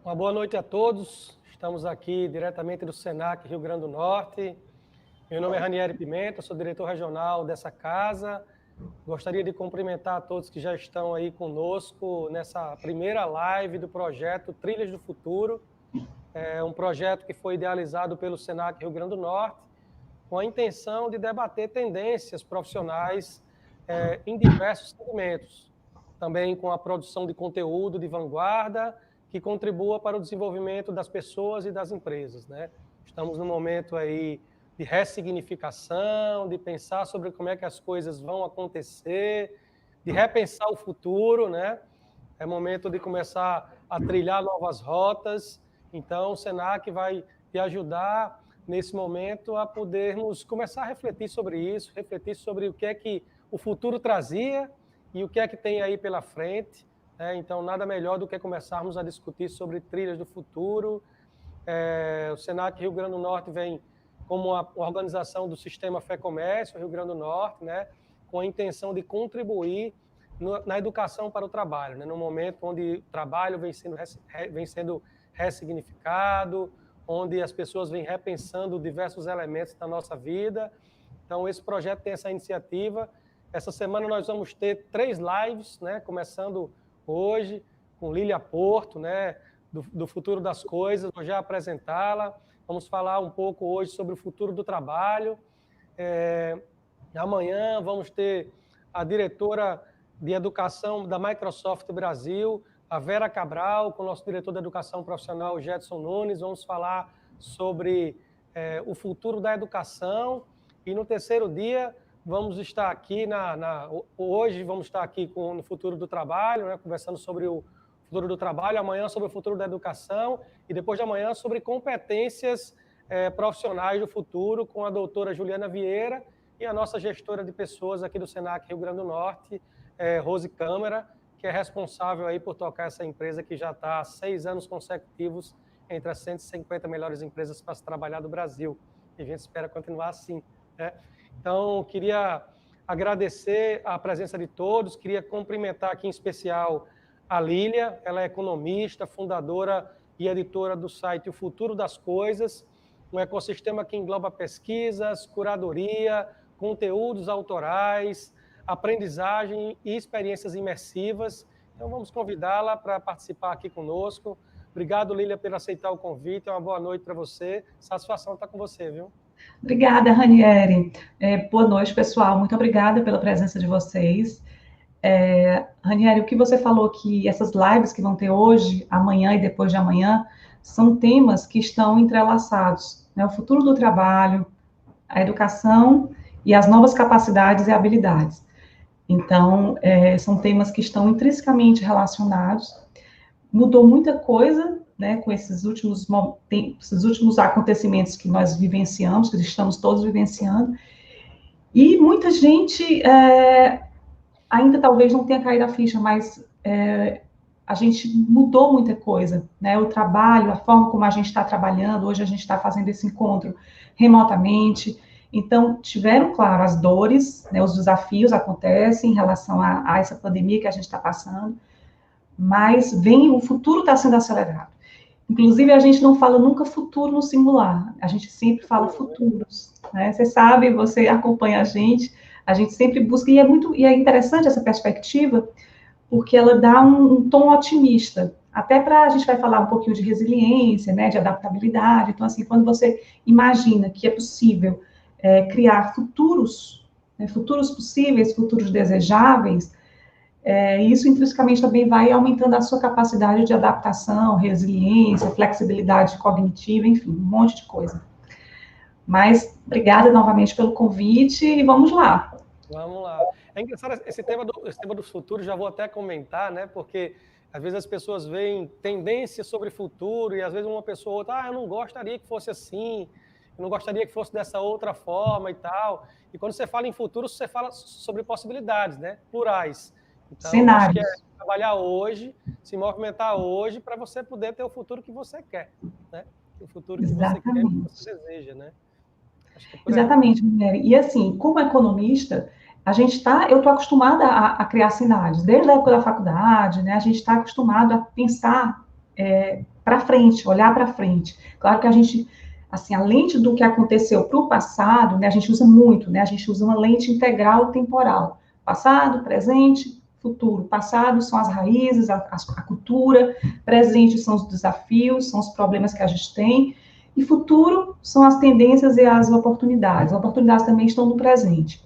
Uma boa noite a todos. Estamos aqui diretamente do Senac Rio Grande do Norte. Meu nome é Ranieri Pimenta, sou diretor regional dessa casa. Gostaria de cumprimentar a todos que já estão aí conosco nessa primeira live do projeto Trilhas do Futuro. É um projeto que foi idealizado pelo Senac Rio Grande do Norte com a intenção de debater tendências profissionais em diversos segmentos. Também com a produção de conteúdo de vanguarda que contribua para o desenvolvimento das pessoas e das empresas, né? Estamos num momento aí de ressignificação, de pensar sobre como é que as coisas vão acontecer, de repensar o futuro, né? É momento de começar a trilhar novas rotas. Então, o Senac vai te ajudar nesse momento a podermos começar a refletir sobre isso, refletir sobre o que é que o futuro trazia e o que é que tem aí pela frente. Então, nada melhor do que começarmos a discutir sobre trilhas do futuro. O Senac Rio Grande do Norte vem como uma organização do Sistema Fé Comércio Rio Grande do Norte, né, com a intenção de contribuir na educação para o trabalho, né, no momento onde o trabalho vem sendo ressignificado, onde as pessoas vêm repensando diversos elementos da nossa vida. Então, esse projeto tem essa iniciativa. Essa semana nós vamos ter 3 lives, né, começando hoje, com Lília Porto, né, do futuro das coisas, vou já apresentá-la. Vamos falar um pouco hoje sobre o futuro do trabalho. Amanhã vamos ter a diretora de educação da Microsoft Brasil, a Vera Cabral, com o nosso diretor de educação profissional, Jetson Nunes. Vamos falar sobre o futuro da educação. E no terceiro dia, vamos estar aqui, hoje vamos estar aqui no futuro do trabalho, né, conversando sobre o futuro do trabalho, amanhã sobre o futuro da educação e depois de amanhã sobre competências profissionais do futuro com a doutora Juliana Vieira e a nossa gestora de pessoas aqui do Senac Rio Grande do Norte, Rose Câmara, que é responsável aí por tocar essa empresa que já está há 6 anos consecutivos entre as 150 melhores empresas para se trabalhar do Brasil. E a gente espera continuar assim, né? Então, queria agradecer a presença de todos, queria cumprimentar aqui em especial a Lília, ela é economista, fundadora e editora do site O Futuro das Coisas, um ecossistema que engloba pesquisas, curadoria, conteúdos autorais, aprendizagem e experiências imersivas. Então, vamos convidá-la para participar aqui conosco. Obrigado, Lília, por aceitar o convite. Uma boa noite para você. Satisfação estar com você, viu? Obrigada, Ranieri. Boa noite, pessoal. Muito obrigada pela presença de vocês. Ranieri, o que você falou que essas lives que vão ter hoje, amanhã e depois de amanhã, são temas que estão entrelaçados, né? O futuro do trabalho, a educação e as novas capacidades e habilidades. Então, são temas que estão intrinsecamente relacionados. Mudou muita coisa, né, com esses últimos acontecimentos que nós vivenciamos, que estamos todos vivenciando, e muita gente ainda talvez não tenha caído a ficha, mas a gente mudou muita coisa, né, o trabalho, a forma como a gente está trabalhando, hoje a gente está fazendo esse encontro remotamente, então tiveram, claro, as dores, né, os desafios acontecem em relação a essa pandemia que a gente está passando, mas o futuro está sendo acelerado. Inclusive, a gente não fala nunca futuro no singular, a gente sempre fala futuros, né? Você sabe, você acompanha a gente sempre busca, e é interessante essa perspectiva, porque ela dá um tom otimista, até a gente vai falar um pouquinho de resiliência, né, de adaptabilidade. Então, assim, quando você imagina que é possível criar futuros, né, futuros possíveis, futuros desejáveis, isso intrinsecamente também vai aumentando a sua capacidade de adaptação, resiliência, flexibilidade cognitiva, enfim, um monte de coisa. Mas, obrigada novamente pelo convite e vamos lá. Vamos lá. É engraçado esse tema do futuro, já vou até comentar, né? Porque às vezes as pessoas veem tendências sobre futuro e às vezes uma pessoa ou outra, eu não gostaria que fosse assim, eu não gostaria que fosse dessa outra forma e tal. E quando você fala em futuro, você fala sobre possibilidades, né? Plurais. Então, cenários. Acho que é trabalhar hoje, se movimentar hoje para você poder ter o futuro que você quer, né? O futuro que você quer, que você deseja, né? Exatamente, Minério. E assim, como economista, eu estou acostumada a criar cenários, desde a época da faculdade, né? A gente está acostumado a pensar para frente, olhar para frente. Claro que a gente, assim, a lente do que aconteceu para o passado, né, a gente usa muito, né, a gente usa uma lente integral temporal. Passado, presente, futuro. Passado são as raízes, a cultura, presente são os desafios, são os problemas que a gente tem, e futuro são as tendências e as oportunidades. As oportunidades também estão no presente.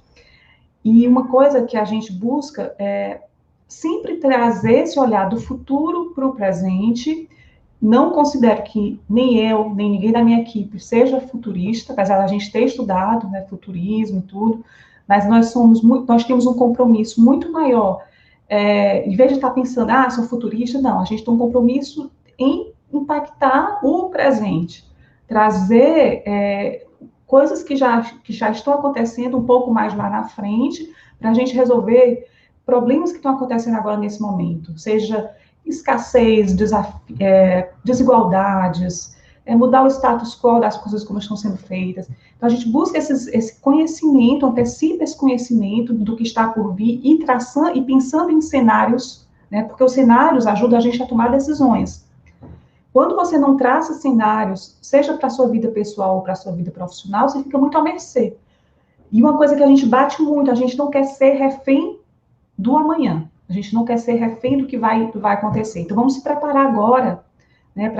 E uma coisa que a gente busca é sempre trazer esse olhar do futuro para o presente. Não considero que nem eu, nem ninguém da minha equipe seja futurista, apesar da gente ter estudado, né, futurismo e tudo, mas nós temos um compromisso muito maior. Em vez de estar pensando, sou futurista, não, a gente tem um compromisso em impactar o presente, trazer coisas que já estão acontecendo um pouco mais lá na frente, para a gente resolver problemas que estão acontecendo agora nesse momento, seja escassez, desigualdades, mudar o status quo das coisas como estão sendo feitas. Então, a gente busca esse conhecimento, antecipa esse conhecimento do que está por vir e pensando em cenários, né, porque os cenários ajudam a gente a tomar decisões. Quando você não traça cenários, seja para a sua vida pessoal ou para a sua vida profissional, você fica muito à mercê. E uma coisa que a gente bate muito, a gente não quer ser refém do amanhã. A gente não quer ser refém do que vai acontecer. Então, vamos se preparar agora, né,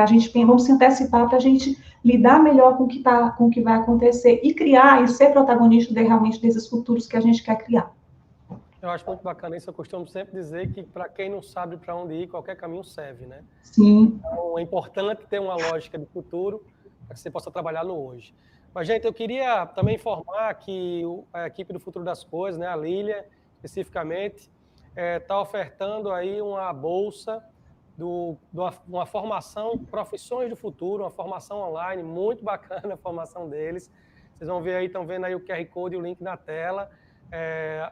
vamos se antecipar para a gente lidar melhor com o que vai acontecer e criar e ser protagonista realmente desses futuros que a gente quer criar. Eu acho muito bacana isso. Eu costumo sempre dizer que para quem não sabe para onde ir, qualquer caminho serve, né? Sim. Então, é importante ter uma lógica de futuro para que você possa trabalhar no hoje. Mas, gente, eu queria também informar que a equipe do Futuro das Coisas, né, a Lília, especificamente, está ofertando aí uma bolsa uma formação Profissões do Futuro, uma formação online, muito bacana a formação deles. Vocês vão ver aí, estão vendo aí o QR Code e o link na tela.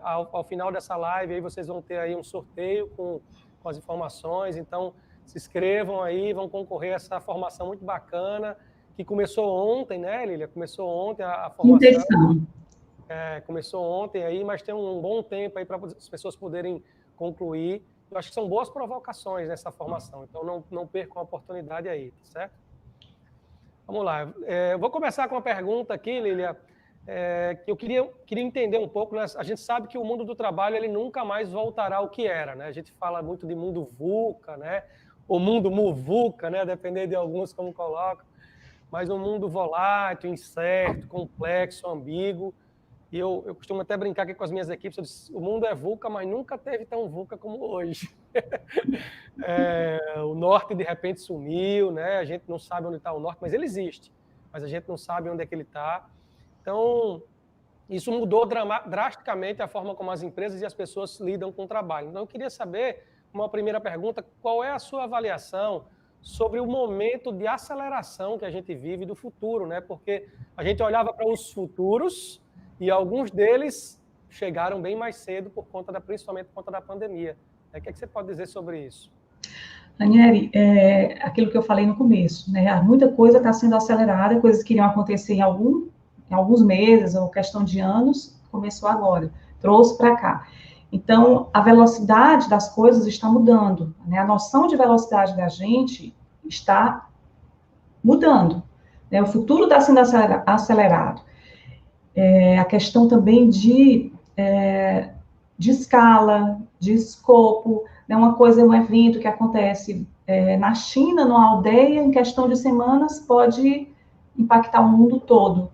Ao final dessa live, aí vocês vão ter aí um sorteio com as informações. Então, se inscrevam aí, vão concorrer a essa formação muito bacana, que começou ontem, né, Lília? Começou ontem a formação. Começou ontem aí, mas tem um bom tempo aí para as pessoas poderem concluir. Eu acho que são boas provocações nessa formação, então não percam a oportunidade aí, tá certo? Vamos lá. Eu vou começar com uma pergunta aqui, Lília, que eu queria entender um pouco, né? A gente sabe que o mundo do trabalho ele nunca mais voltará ao que era, né? A gente fala muito de mundo VUCA, né? Ou mundo MUVUCA, né? Dependendo de alguns como colocam, mas um mundo volátil, incerto, complexo, ambíguo. E eu costumo até brincar aqui com as minhas equipes, eu disse, o mundo é VUCA, mas nunca teve tão VUCA como hoje. O norte, de repente, sumiu, né? A gente não sabe onde está o norte, mas ele existe. Mas a gente não sabe onde é que ele está. Então, isso mudou drasticamente a forma como as empresas e as pessoas lidam com o trabalho. Então, eu queria saber, uma primeira pergunta, qual é a sua avaliação sobre o momento de aceleração que a gente vive do futuro, né? Porque a gente olhava para os futuros e alguns deles chegaram bem mais cedo principalmente por conta da pandemia. O que você pode dizer sobre isso? Aniele, aquilo que eu falei no começo, né? Muita coisa está sendo acelerada, coisas que iriam acontecer em alguns meses ou questão de anos, começou agora, trouxe para cá. Então, a velocidade das coisas está mudando, né? A noção de velocidade da gente está mudando, né? O futuro está sendo acelerado. A questão também de escala, de escopo, né? Uma coisa é um evento que acontece na China, numa aldeia, em questão de semanas, pode impactar o mundo todo.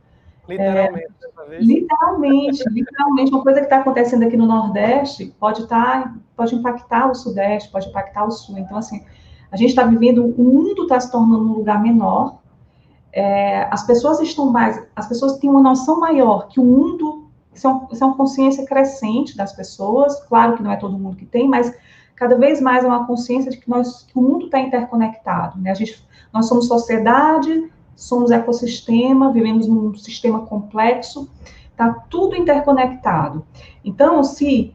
Literalmente. Literalmente, uma coisa que está acontecendo aqui no Nordeste pode impactar o Sudeste, pode impactar o Sul. Então, assim, a gente está vivendo, o mundo está se tornando um lugar menor, as pessoas têm uma noção maior que o mundo, isso é uma consciência crescente das pessoas, claro que não é todo mundo que tem, mas cada vez mais é uma consciência de que o mundo está interconectado, né? Nós somos sociedade, somos ecossistema, vivemos num sistema complexo, está tudo interconectado. Então, se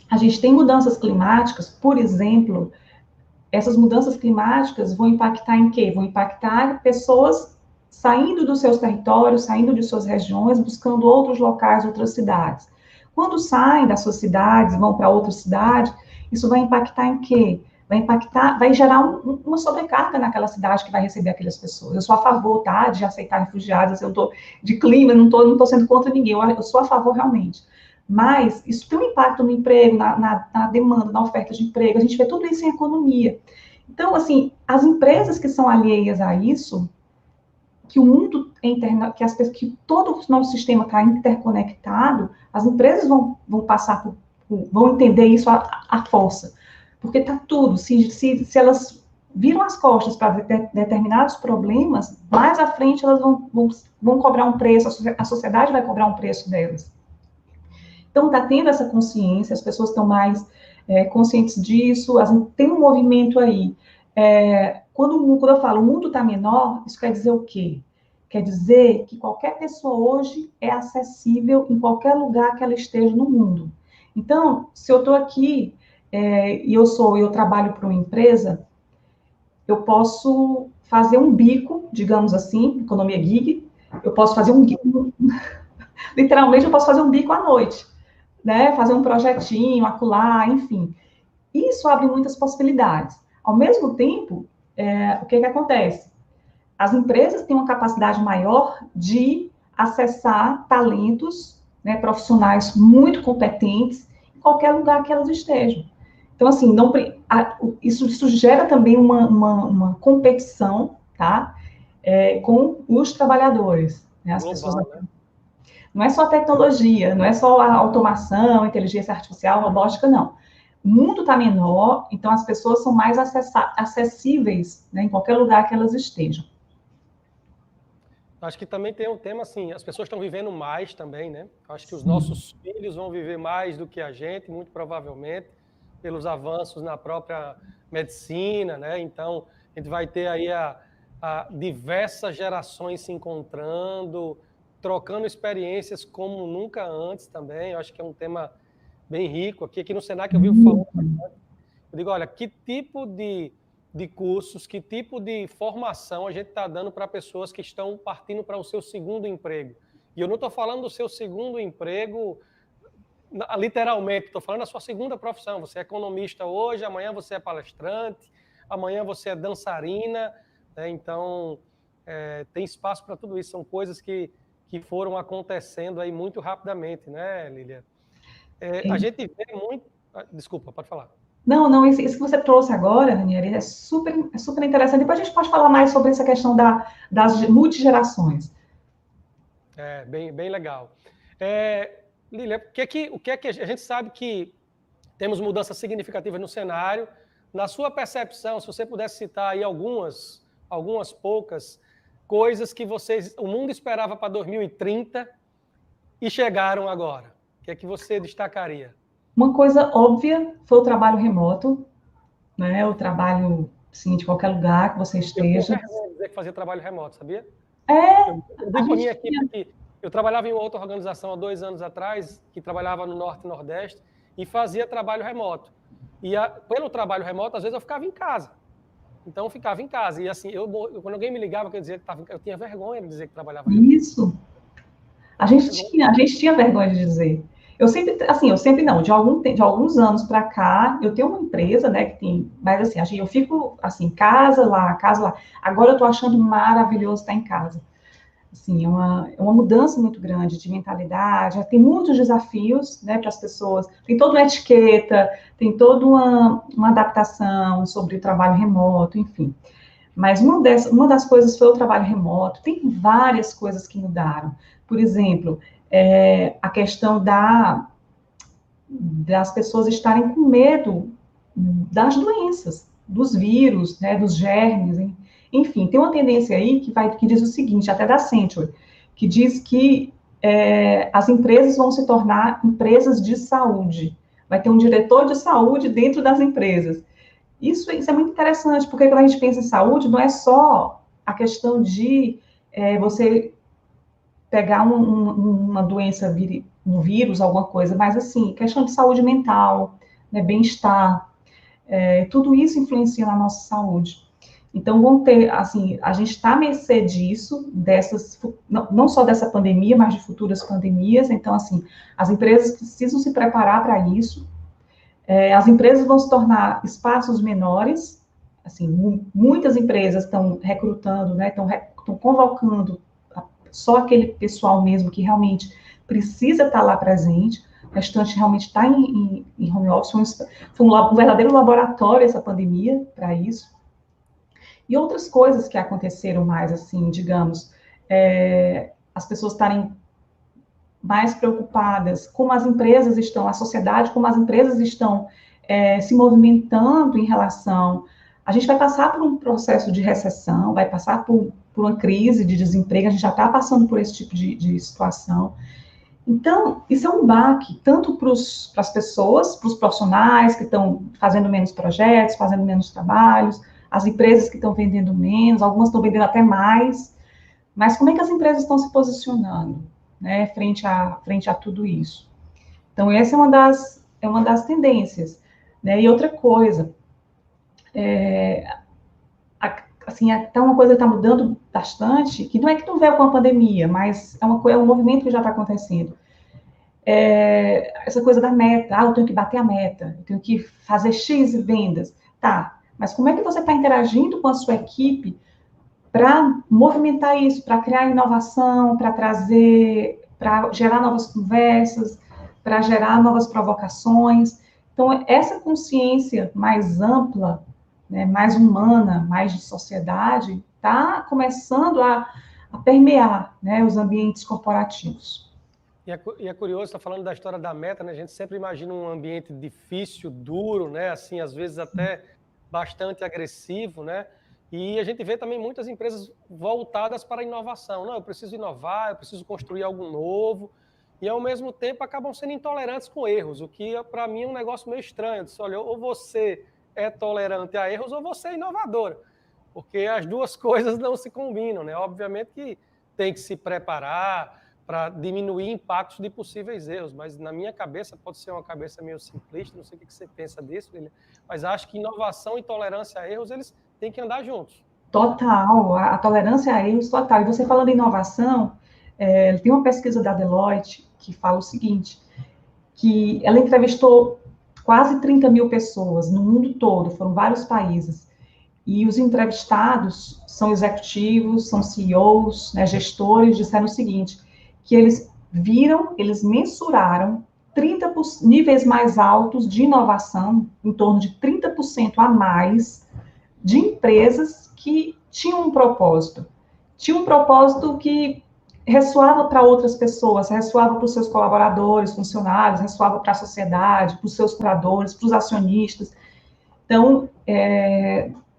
a gente tem mudanças climáticas, por exemplo, essas mudanças climáticas vão impactar em quê? Vão impactar pessoas saindo dos seus territórios, saindo de suas regiões, buscando outros locais, outras cidades. Quando saem das suas cidades, vão para outra cidade, isso vai impactar em quê? vai impactar, vai gerar uma sobrecarga naquela cidade que vai receber aquelas pessoas. Eu sou a favor, tá, de aceitar refugiados, eu tô de clima, não tô sendo contra ninguém, eu sou a favor realmente. Mas isso tem um impacto no emprego, na demanda, na oferta de emprego, a gente vê tudo isso em economia. Então, assim, as empresas que são alheias a isso, que o mundo é que todo o nosso sistema está interconectado, as empresas vão passar vão entender isso à força. Porque está tudo, se elas viram as costas para determinados problemas, mais à frente elas vão cobrar um preço, a sociedade vai cobrar um preço delas. Então, está tendo essa consciência, as pessoas estão mais conscientes disso, tem um movimento aí. Quando eu falo o mundo está menor, isso quer dizer o quê? Quer dizer que qualquer pessoa hoje é acessível em qualquer lugar que ela esteja no mundo. Então, se eu estou aqui e eu trabalho para uma empresa, eu posso fazer um bico, digamos assim, economia gig, eu posso fazer literalmente eu posso fazer um bico à noite, né? Fazer um projetinho, acolá, enfim. Isso abre muitas possibilidades. Ao mesmo tempo, o que acontece? As empresas têm uma capacidade maior de acessar talentos, né, profissionais muito competentes em qualquer lugar que elas estejam. Então, assim, isso gera também uma competição, tá? Com os trabalhadores. Né? As pessoas. Né? Não é só tecnologia, não é só a automação, inteligência artificial, robótica, não. O mundo está menor, então as pessoas são mais acessíveis, né, em qualquer lugar que elas estejam. Acho que também tem um tema assim, as pessoas estão vivendo mais também, né? Acho que os nossos filhos vão viver mais do que a gente, muito provavelmente, pelos avanços na própria medicina, né? Então, a gente vai ter aí a diversas gerações se encontrando, trocando experiências como nunca antes também. Eu acho que é um tema bem rico. Aqui no Senac eu vivo falando, eu digo, olha, que tipo de cursos, que tipo de formação a gente está dando para pessoas que estão partindo para o seu segundo emprego. E eu não estou falando do seu segundo emprego literalmente, estou falando da sua segunda profissão. Você é economista hoje, amanhã você é palestrante, amanhã você é dançarina, né? Então, tem espaço para tudo isso. São coisas que foram acontecendo aí muito rapidamente, né, Lília? A gente vê muito... Desculpa, pode falar. Não, isso que você trouxe agora, Ranieri, é super interessante. Depois a gente pode falar mais sobre essa questão das multigerações. Bem legal. Lília, o que é que a gente sabe que temos mudanças significativas no cenário. Na sua percepção, se você pudesse citar aí algumas poucas coisas que o mundo esperava para 2030 e chegaram agora, o que é que você destacaria? Uma coisa óbvia foi o trabalho remoto, né? O trabalho, sim, de qualquer lugar que você esteja. Eu tenho vergonha de dizer que fazia trabalho remoto, sabia? Eu digo a minha equipe aqui, eu trabalhava em outra organização há 2 anos atrás, que trabalhava no Norte e Nordeste, e fazia trabalho remoto. E pelo trabalho remoto, às vezes eu ficava em casa. Então, eu ficava em casa. E assim, quando alguém me ligava, eu tinha vergonha de dizer que trabalhava remoto. Isso. A gente tinha vergonha de dizer. Eu sempre não, de alguns anos para cá, eu tenho uma empresa, né, que tem, mas assim, eu fico, assim, casa lá. Agora eu tô achando maravilhoso estar em casa. Assim, é uma mudança muito grande de mentalidade, tem muitos desafios, né, para as pessoas, tem toda uma etiqueta, tem toda uma adaptação sobre o trabalho remoto, enfim. Mas uma das coisas foi o trabalho remoto, tem várias coisas que mudaram. Por exemplo, a questão das pessoas estarem com medo das doenças, dos vírus, né, dos germes, hein? Enfim, tem uma tendência aí que diz o seguinte, até da Century, que diz que as empresas vão se tornar empresas de saúde. Vai ter um diretor de saúde dentro das empresas. Isso é muito interessante, porque quando a gente pensa em saúde, não é só a questão de você pegar uma doença, um vírus, alguma coisa, mas assim, questão de saúde mental, né, bem-estar, tudo isso influencia na nossa saúde. Então, vão ter, assim, a gente está à mercê disso, não só dessa pandemia, mas de futuras pandemias. Então, assim, as empresas precisam se preparar para isso. As empresas vão se tornar espaços menores, assim, muitas empresas estão recrutando, né, estão convocando só aquele pessoal mesmo que realmente precisa estar lá presente, o restante realmente está em home office, foi um verdadeiro laboratório essa pandemia para isso. E outras coisas que aconteceram mais, assim, digamos, as pessoas estarem mais preocupadas, como as empresas estão, a sociedade, como as empresas estão se movimentando em relação... A gente vai passar por um processo de recessão, vai passar por uma crise de desemprego, a gente já está passando por esse tipo de situação. Então, isso é um baque, tanto para as pessoas, para os profissionais que estão fazendo menos projetos, fazendo menos trabalhos, as empresas que estão vendendo menos, algumas estão vendendo até mais, mas como é que as empresas estão se posicionando, né, frente a tudo isso? Então, essa é uma das tendências, né? E outra coisa, assim, até uma coisa que está mudando bastante, que não é que não veio com a pandemia, mas é um movimento que já está acontecendo. Essa coisa da meta, eu tenho que bater a meta, eu tenho que fazer X vendas, tá, mas como é que você está interagindo com a sua equipe para movimentar isso, para criar inovação, para gerar novas conversas, para gerar novas provocações? Então, essa consciência mais ampla, né, mais humana, mais de sociedade, está começando a permear, né, os ambientes corporativos. E é curioso, está falando da história da meta, né? A gente sempre imagina um ambiente difícil, duro, né? Assim, às vezes até bastante agressivo, né? E a gente vê também muitas empresas voltadas para a inovação. Não, eu preciso inovar, eu preciso construir algo novo. E, ao mesmo tempo, acabam sendo intolerantes com erros, o que, para mim, é um negócio meio estranho. Eu disse, olha, ou você é tolerante a erros ou você é inovadora, porque as duas coisas não se combinam, né? Obviamente que tem que se preparar para diminuir impactos de possíveis erros, mas na minha cabeça, pode ser uma cabeça meio simplista, não sei o que você pensa disso, Lilian, mas acho que inovação e tolerância a erros, eles têm que andar juntos. Total, a tolerância a erros, total. E você falando em inovação, tem uma pesquisa da Deloitte que fala o seguinte, que ela entrevistou quase 30 mil pessoas no mundo todo, foram vários países, e os entrevistados são executivos, são CEOs, né, gestores, disseram o seguinte, que eles mensuraram 30% níveis mais altos de inovação, em torno de 30% a mais, de empresas que tinham um propósito. Tinha um propósito que ressoava para outras pessoas, ressoava para os seus colaboradores, funcionários, ressoava para a sociedade, para os seus curadores, para os acionistas. Então,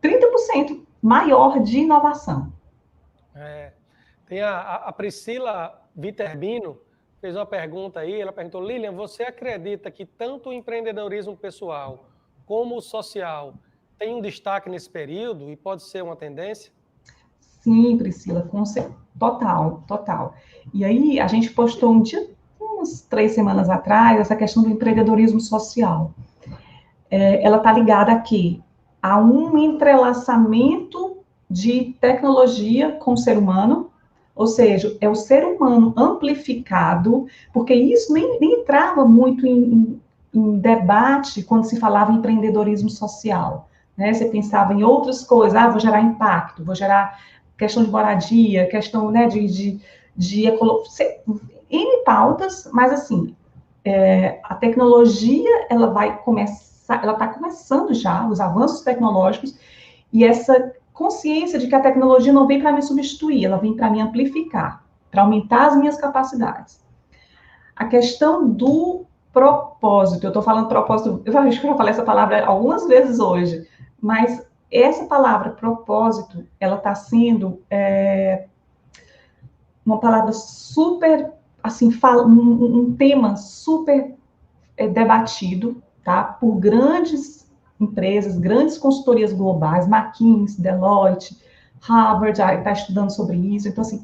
30% maior de inovação. Tem a Priscila Viterbino, fez uma pergunta aí, ela perguntou, Lilian, você acredita que tanto o empreendedorismo pessoal como o social tem um destaque nesse período e pode ser uma tendência? Sim, Priscila, total. E aí, a gente postou umas 3 semanas atrás, essa questão do empreendedorismo social. Ela está ligada aqui a um entrelaçamento de tecnologia com o ser humano, ou seja, é o ser humano amplificado, porque isso nem entrava muito em debate quando se falava em empreendedorismo social, né? Você pensava em outras coisas, vou gerar impacto, vou gerar questão de moradia, questão, né, de ecologia, N pautas, mas assim, a tecnologia, ela está começando já, os avanços tecnológicos, e essa consciência de que a tecnologia não vem para me substituir, ela vem para me amplificar, para aumentar as minhas capacidades. A questão do propósito, eu estou falando propósito, eu acho que eu já falei essa palavra algumas vezes hoje, mas essa palavra propósito, ela está sendo uma palavra super, assim, um tema super debatido, tá, por grandes empresas, grandes consultorias globais, McKinsey, Deloitte, Harvard está estudando sobre isso. Então, assim,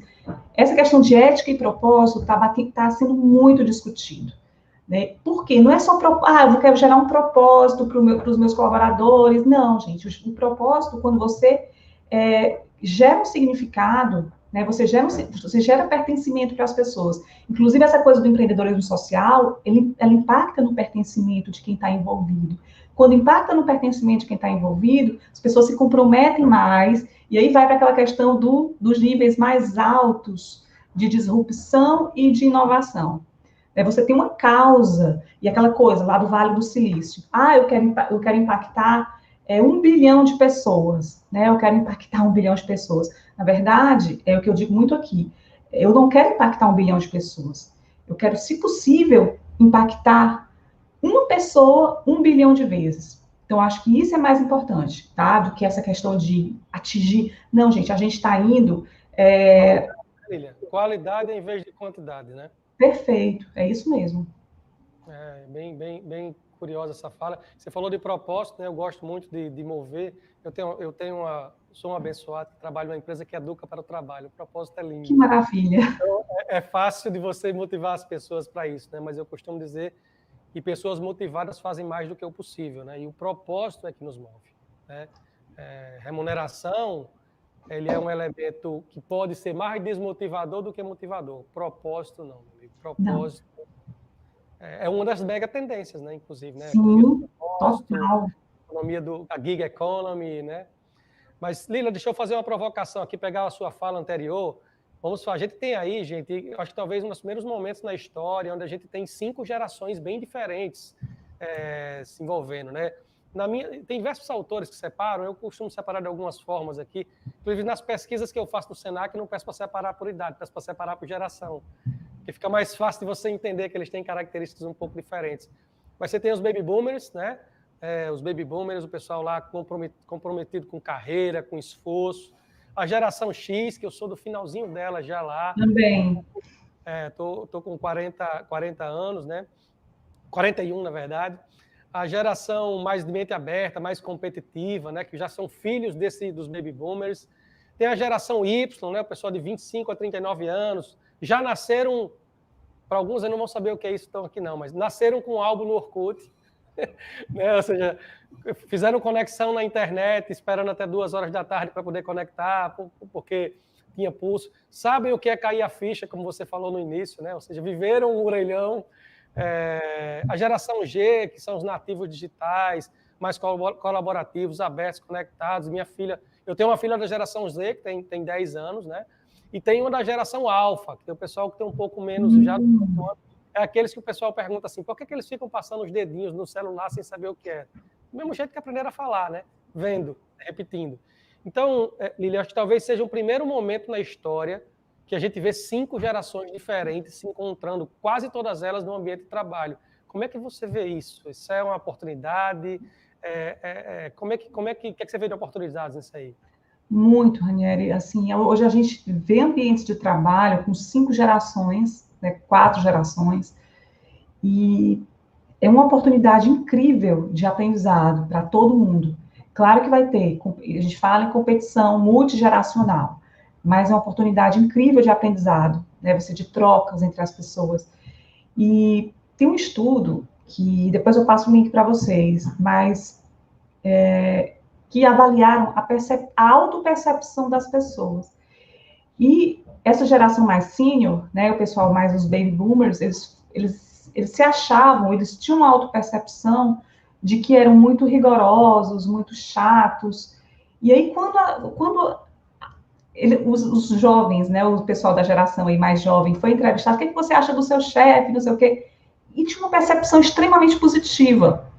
essa questão de ética e propósito está sendo muito discutido. Né? Por quê? Não é só, eu quero gerar um propósito para os meus colaboradores. Não, gente, o propósito, quando você gera um significado, né? Você gera pertencimento para as pessoas. Inclusive, essa coisa do empreendedorismo social, ela impacta no pertencimento de quem está envolvido. Quando impacta no pertencimento de quem está envolvido, as pessoas se comprometem mais, e aí vai para aquela questão dos níveis mais altos de disrupção e de inovação. Você tem uma causa, e aquela coisa lá do Vale do Silício. Eu quero impactar 1 bilhão de pessoas, né? Eu quero impactar 1 bilhão de pessoas. Na verdade, é o que eu digo muito aqui, eu não quero impactar 1 bilhão de pessoas. Eu quero, se possível, impactar uma pessoa 1 bilhão de vezes. Então, acho que isso é mais importante, tá? Do que essa questão de atingir. Não, gente, a gente está indo... Qualidade em vez de quantidade, né? Perfeito, é isso mesmo. Bem curiosa essa fala. Você falou de propósito, né? Eu gosto muito de mover. Sou um abençoado que trabalho numa empresa que educa para o trabalho. O propósito é lindo. Que maravilha. Então, é fácil de você motivar as pessoas para isso, né? Mas eu costumo dizer que pessoas motivadas fazem mais do que o possível, né? E o propósito é que nos move, né? Remuneração, ele é um elemento que pode ser mais desmotivador do que motivador. Propósito, não, meu amigo. Propósito é uma das mega tendências, né? Inclusive, né? Sim, total. Economia da gig economy, né? Mas, Lila, deixa eu fazer uma provocação aqui, pegar a sua fala anterior. A gente tem aí, gente, acho que talvez um dos primeiros momentos na história onde a gente tem 5 gerações bem diferentes se envolvendo, né? Tem diversos autores que separam, eu costumo separar de algumas formas aqui, inclusive nas pesquisas que eu faço no Senac, eu não peço para separar por idade, peço para separar por geração, porque fica mais fácil de você entender que eles têm características um pouco diferentes. Mas você tem os baby boomers, né? Os baby boomers, o pessoal lá comprometido com carreira, com esforço. A geração X, que eu sou do finalzinho dela já lá. Também. Tô com 40 anos, né? 41, na verdade. A geração mais de mente aberta, mais competitiva, né? Que já são filhos dos baby boomers. Tem a geração Y, né? O pessoal de 25 a 39 anos. Já nasceram, para alguns não vão saber o que é isso, estão aqui não, mas nasceram com um álbum no Orkut. Né? Ou seja, fizeram conexão na internet, esperando até 2 horas da tarde para poder conectar, porque tinha pulso. Sabem o que é cair a ficha, como você falou no início, né? Ou seja, viveram um orelhão. A geração G, que são os nativos digitais, mais colaborativos, abertos, conectados. Eu tenho uma filha da geração Z, que tem 10 anos, né? E tem uma da geração Alfa, que tem o pessoal que tem um pouco menos já do ano. É aqueles que o pessoal pergunta assim, por que eles ficam passando os dedinhos no celular sem saber o que é? Do mesmo jeito que aprenderam a falar, né? Vendo, repetindo. Então, Lili, acho que talvez seja o primeiro momento na história que a gente vê 5 gerações diferentes se encontrando, quase todas elas no ambiente de trabalho. Como é que você vê isso? Isso é uma oportunidade? Como é que você vê de oportunidades nisso aí? Muito, Ranieri. Assim, hoje a gente vê ambientes de trabalho com 5 gerações, né, 4 gerações, e é uma oportunidade incrível de aprendizado para todo mundo. Claro que vai ter, a gente fala em competição multigeracional, mas é uma oportunidade incrível de aprendizado, né, você de trocas entre as pessoas. E tem um estudo, que depois eu passo o link para vocês, mas que avaliaram a autopercepção das pessoas. E essa geração mais sênior, né, o pessoal mais os baby boomers, eles se achavam, eles tinham uma autopercepção de que eram muito rigorosos, muito chatos. E aí, os jovens, né, o pessoal da geração aí mais jovem, foi entrevistado, o que você acha do seu chefe, não sei o quê, e tinha uma percepção extremamente positiva.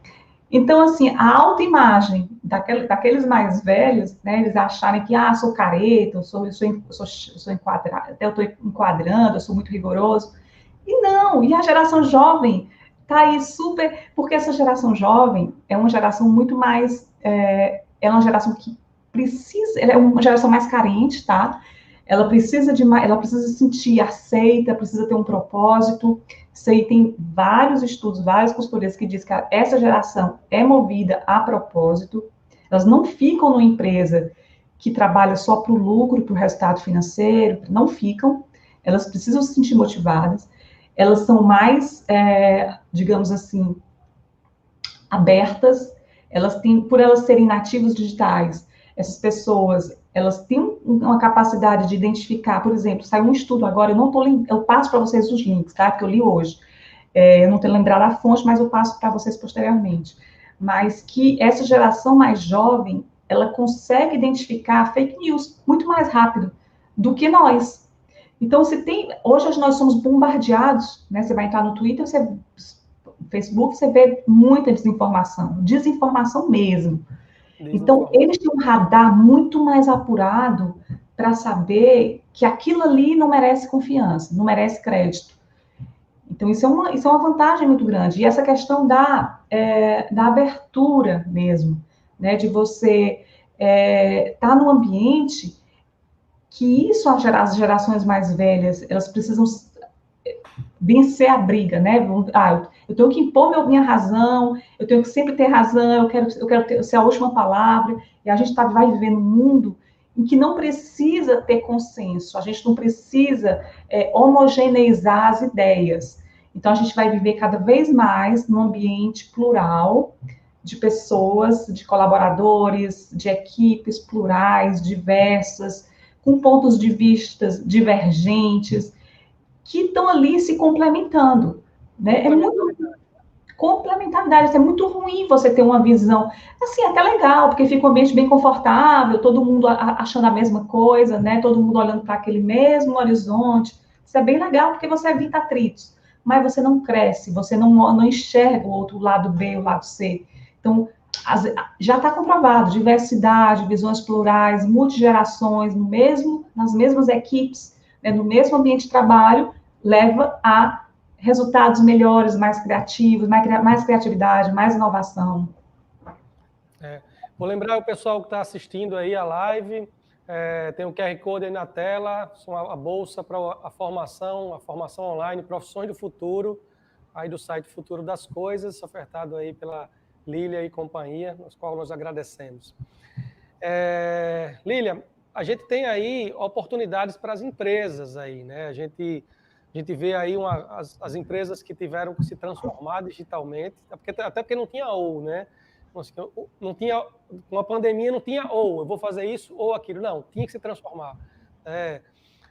Então, assim, a autoimagem daqueles mais velhos, né, eles acharem que, sou careta, eu sou enquadrado, até eu estou enquadrando, eu sou muito rigoroso. E não, e a geração jovem está aí super, porque essa geração jovem é uma geração muito mais, é uma geração que precisa, ela é uma geração mais carente, tá? Ela precisa se sentir aceita, precisa ter um propósito. Isso aí tem vários estudos, várias consultorias que dizem que essa geração é movida a propósito. Elas não ficam numa empresa que trabalha só para o lucro, para o resultado financeiro, não ficam. Elas precisam se sentir motivadas. Elas são mais, digamos assim, abertas. Por elas serem nativos digitais, essas pessoas, elas têm uma capacidade de identificar, por exemplo, saiu um estudo agora, eu passo para vocês os links, tá? Que eu li hoje. Eu não tenho lembrado a fonte, mas eu passo para vocês posteriormente. Mas que essa geração mais jovem, ela consegue identificar fake news muito mais rápido do que nós. Então, hoje nós somos bombardeados, né? Você vai entrar no Twitter, Facebook, você vê muita desinformação mesmo. Então, eles têm um radar muito mais apurado para saber que aquilo ali não merece confiança, não merece crédito. Então, isso é uma vantagem muito grande. E essa questão da abertura mesmo, né? De você estar num ambiente que as gerações mais velhas, elas precisam vencer a briga, né? Eu tenho que impor minha razão, eu tenho que sempre ter razão, eu quero ser a última palavra, e a gente vai viver num mundo em que não precisa ter consenso, a gente não precisa homogeneizar as ideias. Então, a gente vai viver cada vez mais num ambiente plural, de pessoas, de colaboradores, de equipes plurais, diversas, com pontos de vista divergentes, que estão ali se complementando, né? É muito complementaridade, isso é muito ruim você ter uma visão, assim, até legal, porque fica um ambiente bem confortável, todo mundo achando a mesma coisa, né? Todo mundo olhando para aquele mesmo horizonte, isso é bem legal, porque você evita atritos, mas você não cresce, você não enxerga o outro lado B, o lado C. Então, já está comprovado, diversidade, visões plurais, multigerações, nas mesmas equipes, né, no mesmo ambiente de trabalho, leva a resultados melhores, mais criativos, mais criatividade, mais inovação. Vou lembrar o pessoal que está assistindo aí a live, tem o QR Code aí na tela, a bolsa para a formação online, Profissões do Futuro, aí do site Futuro das Coisas, ofertado aí pela Lília e companhia, nos qual nós agradecemos. Lília, a gente tem aí oportunidades para as empresas aí, né? A gente vê aí as empresas que tiveram que se transformar digitalmente, até porque não tinha ou, né? Não tinha, com a pandemia não tinha ou, eu vou fazer isso ou aquilo, não, tinha que se transformar.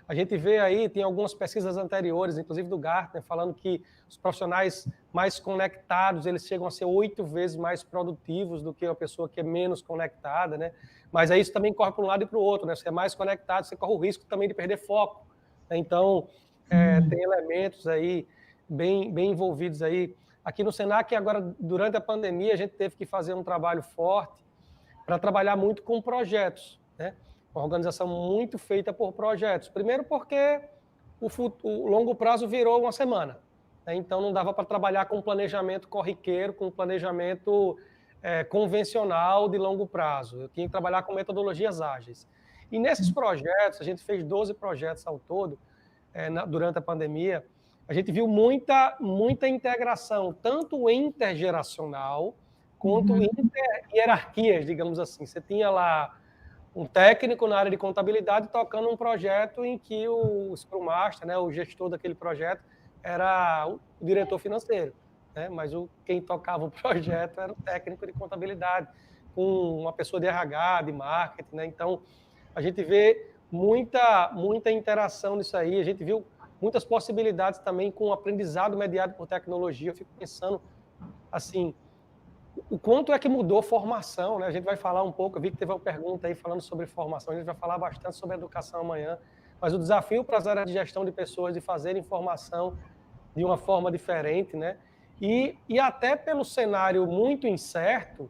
A gente vê aí, tem algumas pesquisas anteriores, inclusive do Gartner, falando que os profissionais mais conectados, eles chegam a ser 8 vezes mais produtivos do que a pessoa que é menos conectada, né? Mas aí isso também corre para um lado e para o outro, né? Se é mais conectado, você corre o risco também de perder foco. Então, tem elementos aí bem envolvidos aí. Aqui no Senac, agora, durante a pandemia, a gente teve que fazer um trabalho forte para trabalhar muito com projetos, né? Uma organização muito feita por projetos. Primeiro porque o longo prazo virou uma semana, né? Então não dava para trabalhar com planejamento corriqueiro, com planejamento convencional de longo prazo. Eu tinha que trabalhar com metodologias ágeis. E nesses projetos, a gente fez 12 projetos ao todo, durante a pandemia, a gente viu muita integração, tanto intergeracional quanto inter-hierarquias, digamos assim. Você tinha lá um técnico na área de contabilidade tocando um projeto em que o Scrum Master, né, o gestor daquele projeto, era o diretor financeiro, né? Mas quem tocava o projeto era o técnico de contabilidade, com uma pessoa de RH, de marketing, né? Então, a gente vê muita interação nisso aí, a gente viu muitas possibilidades também com o aprendizado mediado por tecnologia. Eu fico pensando, assim, o quanto é que mudou formação, né? A gente vai falar um pouco, eu vi que teve uma pergunta aí falando sobre formação, a gente vai falar bastante sobre educação amanhã, mas o desafio para as áreas de gestão de pessoas de fazerem formação de uma forma diferente, né? E até pelo cenário muito incerto,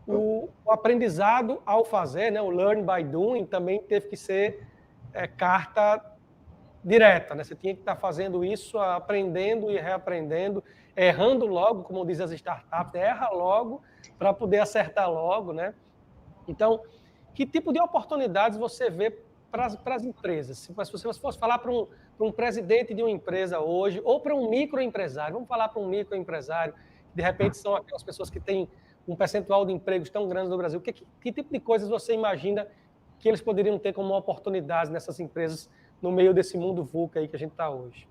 o aprendizado ao fazer, né? O learn by doing também teve que ser carta direta, né? Você tinha que estar fazendo isso, aprendendo e reaprendendo, errando logo, como dizem as startups, erra logo para poder acertar logo, né? Então, que tipo de oportunidades você vê para as empresas? Se você fosse falar para um presidente de uma empresa hoje, ou para um microempresário, vamos falar para um microempresário, que de repente são aquelas pessoas que têm um percentual de empregos tão grande no Brasil, que tipo de coisas você imagina que eles poderiam ter como oportunidades nessas empresas no meio desse mundo VUCA aí que a gente está hoje?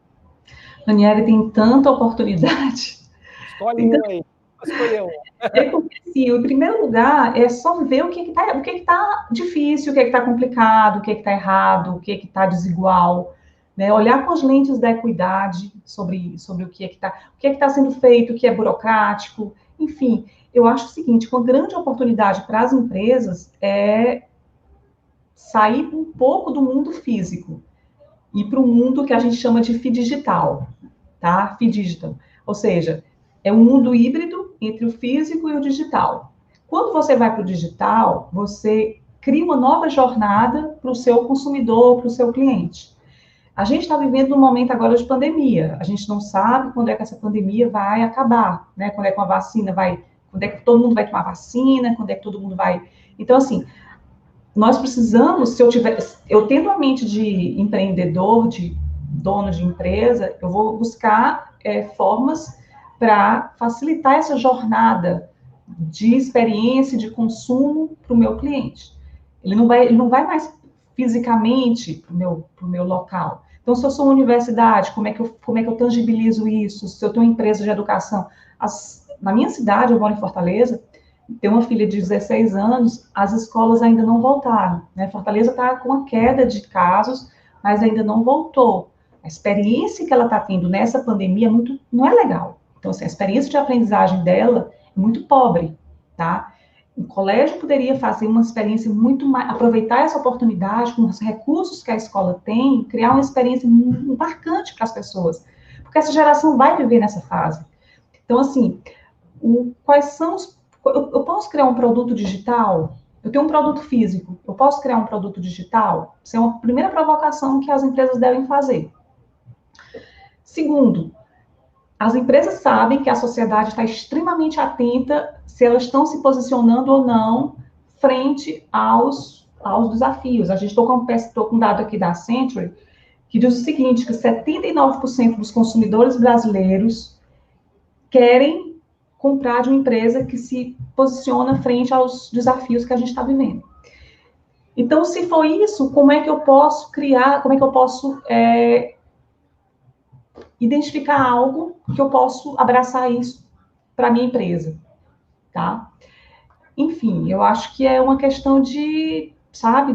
Daniela, tem tanta oportunidade. Escolhe um aí. Escolheu um. É porque, assim, em primeiro lugar, é só ver o que está difícil, o que está complicado, o que está errado, o que está desigual, né? Olhar com as lentes da equidade sobre o que está sendo feito, o que é burocrático, enfim. Eu acho o seguinte, uma grande oportunidade para as empresas é sair um pouco do mundo físico e para o mundo que a gente chama de FIDigital, tá? FIDigital. Ou seja, é um mundo híbrido entre o físico e o digital. Quando você vai para o digital, você cria uma nova jornada para o seu consumidor, para o seu cliente. A gente está vivendo um momento agora de pandemia. A gente não sabe quando é que essa pandemia vai acabar, né? Quando é que uma vacina vai, quando é que todo mundo vai tomar vacina, quando é que todo mundo vai. Então, assim, nós precisamos, eu tendo a mente de empreendedor, de dono de empresa, eu vou buscar formas para facilitar essa jornada de experiência, de consumo para o meu cliente. Ele não vai mais fisicamente para o meu local. Então, se eu sou uma universidade, como é que eu tangibilizo isso? Se eu tenho uma empresa de educação. Na minha cidade, eu moro em Fortaleza, tem uma filha de 16 anos, as escolas ainda não voltaram, né? Fortaleza está com uma queda de casos, mas ainda não voltou. A experiência que ela está tendo nessa pandemia não é legal. Então, assim, a experiência de aprendizagem dela é muito pobre, tá? O colégio poderia fazer uma experiência muito mais, aproveitar essa oportunidade com os recursos que a escola tem, criar uma experiência muito marcante para as pessoas, porque essa geração vai viver nessa fase. Então, assim, quais são eu posso criar um produto digital? Eu tenho um produto físico, eu posso criar um produto digital? Essa é uma primeira provocação que as empresas devem fazer. Segundo, as empresas sabem que a sociedade está extremamente atenta se elas estão se posicionando ou não frente aos desafios. A gente estou com um dado aqui da Century que diz o seguinte, que 79% dos consumidores brasileiros querem comprar de uma empresa que se posiciona frente aos desafios que a gente está vivendo. Então, se for isso, como é que eu posso criar, como é que eu posso identificar algo que eu posso abraçar isso para a minha empresa, tá? Enfim, eu acho que é uma questão de, sabe,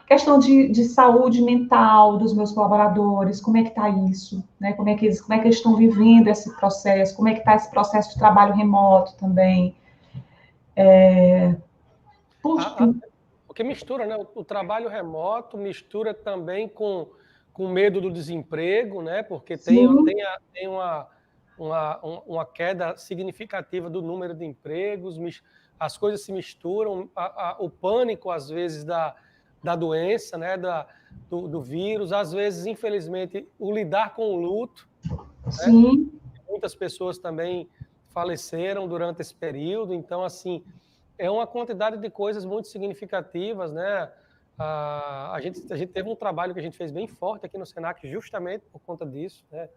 questão de saúde mental dos meus colaboradores, como é que está isso, né? Como é que eles estão vivendo esse processo, como é que está esse processo de trabalho remoto também. Porque mistura, né? O trabalho remoto mistura também com medo do desemprego, né? Porque tem uma queda significativa do número de empregos, as coisas se misturam, o pânico, às vezes, da doença, né? Do vírus, às vezes, infelizmente, o lidar com o luto. Sim. Né? Muitas pessoas também faleceram durante esse período, então, assim, é uma quantidade de coisas muito significativas, né? A gente teve um trabalho que a gente fez bem forte aqui no Senac justamente por conta disso, né?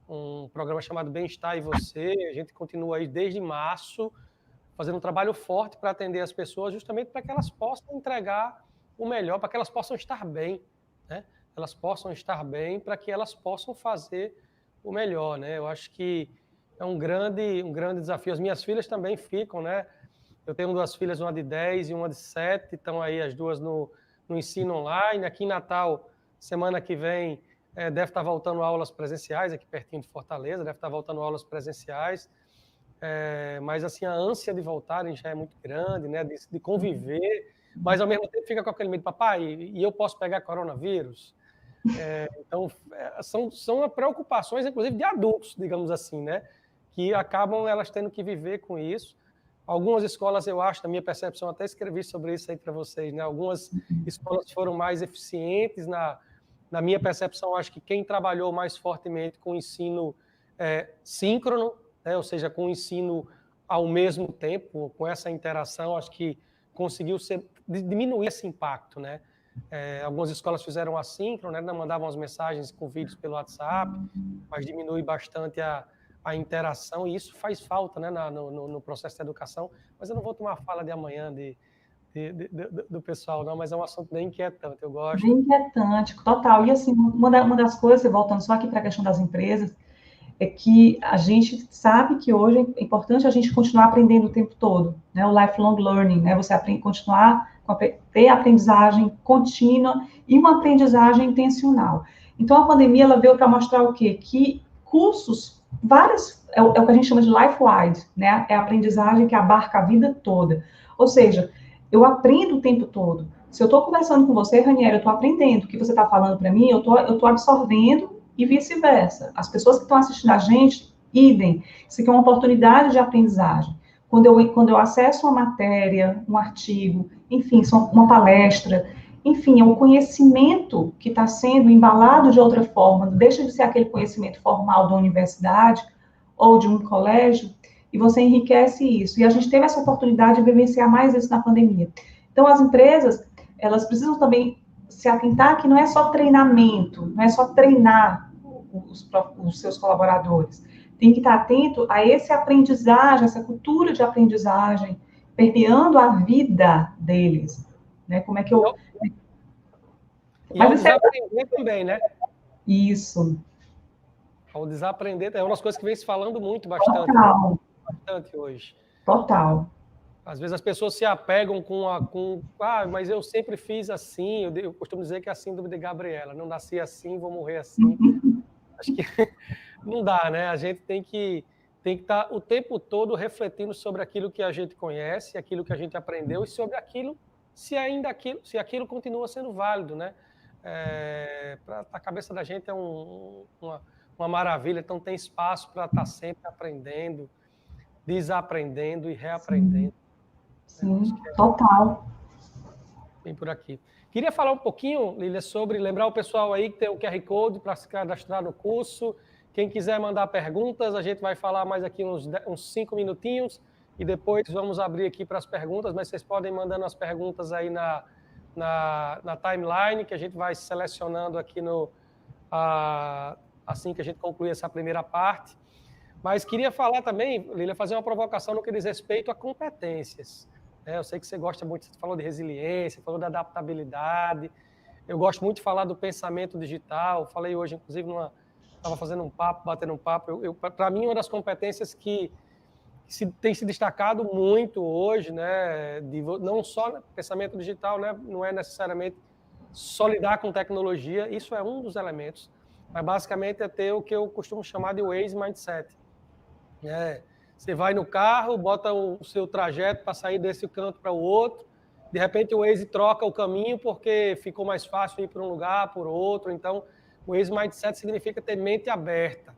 Um programa chamado Bem-Estar e Você, a gente continua aí desde março, fazendo um trabalho forte para atender as pessoas, justamente para que elas possam entregar o melhor, para que elas possam estar bem, né? Elas possam estar bem para que elas possam fazer o melhor, né? Eu acho que é um grande desafio. As minhas filhas também ficam, né? Eu tenho duas filhas, uma de 10 e uma de 7, estão aí as duas no ensino online. Aqui em Natal, semana que vem, deve estar voltando aulas presenciais, aqui pertinho de Fortaleza, deve estar voltando aulas presenciais. Mas assim, a ânsia de voltarem já é muito grande, né? De conviver, mas ao mesmo tempo fica com aquele medo, papai, e eu posso pegar coronavírus? Então, são preocupações, inclusive, de adultos, digamos assim, né? Que acabam elas tendo que viver com isso. Algumas escolas, eu acho, na minha percepção, até escrevi sobre isso aí para vocês, né? Algumas escolas foram mais eficientes, na minha percepção, acho que quem trabalhou mais fortemente com o ensino síncrono, né? Ou seja, com o ensino ao mesmo tempo, com essa interação, acho que conseguiu diminuir esse impacto, né? Algumas escolas fizeram assíncrono, né? Mandavam as mensagens com vídeos pelo WhatsApp, mas diminui bastante a interação, e isso faz falta, né, no processo de educação. Mas eu não vou tomar fala de amanhã do pessoal, não, mas é um assunto bem inquietante, eu gosto. Bem inquietante, total. E assim, uma das coisas, voltando só aqui para a questão das empresas, é que a gente sabe que hoje é importante a gente continuar aprendendo o tempo todo, né? O lifelong learning, né? Você continuar ter aprendizagem contínua e uma aprendizagem intencional. Então, a pandemia, ela veio para mostrar o quê? Que cursos, é o que a gente chama de life-wide, né? É a aprendizagem que abarca a vida toda. Ou seja, eu aprendo o tempo todo. Se eu estou conversando com você, Ranieri, eu estou aprendendo. O que você está falando para mim, eu estou absorvendo e vice-versa. As pessoas que estão assistindo a gente, idem. Isso aqui é uma oportunidade de aprendizagem. Quando eu acesso uma matéria, um artigo, enfim, uma palestra, enfim, é um conhecimento que está sendo embalado de outra forma, deixa de ser aquele conhecimento formal da universidade ou de um colégio, e você enriquece isso. E a gente teve essa oportunidade de vivenciar mais isso na pandemia. Então, as empresas, elas precisam também se atentar que não é só treinamento, não é só treinar os seus colaboradores. Tem que estar atento a essa aprendizagem, essa cultura de aprendizagem, permeando a vida deles. Né? Como é que eu... E ao desaprender também, né? Isso. Ao desaprender, é uma das coisas que vem se falando muito bastante. Total. Bastante hoje. Total. Às vezes as pessoas se apegam mas eu sempre fiz assim, eu costumo dizer que é a síndrome de Gabriela, não nasci assim, vou morrer assim. Acho que não dá, né? A gente tem que estar o tempo todo refletindo sobre aquilo que a gente conhece, aquilo que a gente aprendeu e sobre aquilo, se aquilo continua sendo válido, né? Para a cabeça da gente é uma maravilha, então tem espaço para estar sempre aprendendo, desaprendendo e reaprendendo. Sim, total. Bem por aqui. Queria falar um pouquinho, Lília, sobre lembrar o pessoal aí que tem o QR Code para se cadastrar no curso. Quem quiser mandar perguntas, a gente vai falar mais aqui uns 5 minutinhos e depois vamos abrir aqui para as perguntas, mas vocês podem mandando as perguntas aí na timeline, que a gente vai selecionando aqui assim que a gente concluir essa primeira parte. Mas queria falar também, Lília, fazer uma provocação no que diz respeito a competências. Eu sei que você gosta muito, você falou de resiliência, falou da adaptabilidade. Eu gosto muito de falar do pensamento digital. Falei hoje, inclusive, estava fazendo um papo, batendo um papo. Para mim, uma das competências que tem se destacado muito hoje, né, não só pensamento digital, né, não é necessariamente só lidar com tecnologia, isso é um dos elementos, mas basicamente é ter o que eu costumo chamar de Waze Mindset. Você vai no carro, bota o seu trajeto para sair desse canto para o outro, de repente o Waze troca o caminho porque ficou mais fácil ir para um lugar, por outro. Então, o Waze Mindset significa ter mente aberta,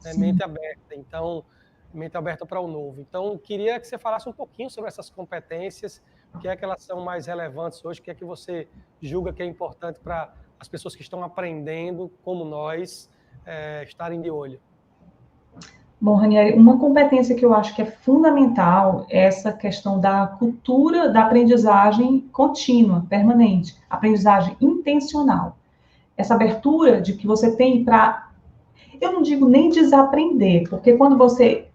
né? Mente aberta. Então, mente aberta para o novo. Então, queria que você falasse um pouquinho sobre essas competências, o que é que elas são mais relevantes hoje, o que é que você julga que é importante para as pessoas que estão aprendendo, como nós, estarem de olho. Bom, Ranieri, uma competência que eu acho que é fundamental é essa questão da cultura da aprendizagem contínua, permanente, aprendizagem intencional. Essa abertura de que você tem para, eu não digo nem desaprender, porque quando você,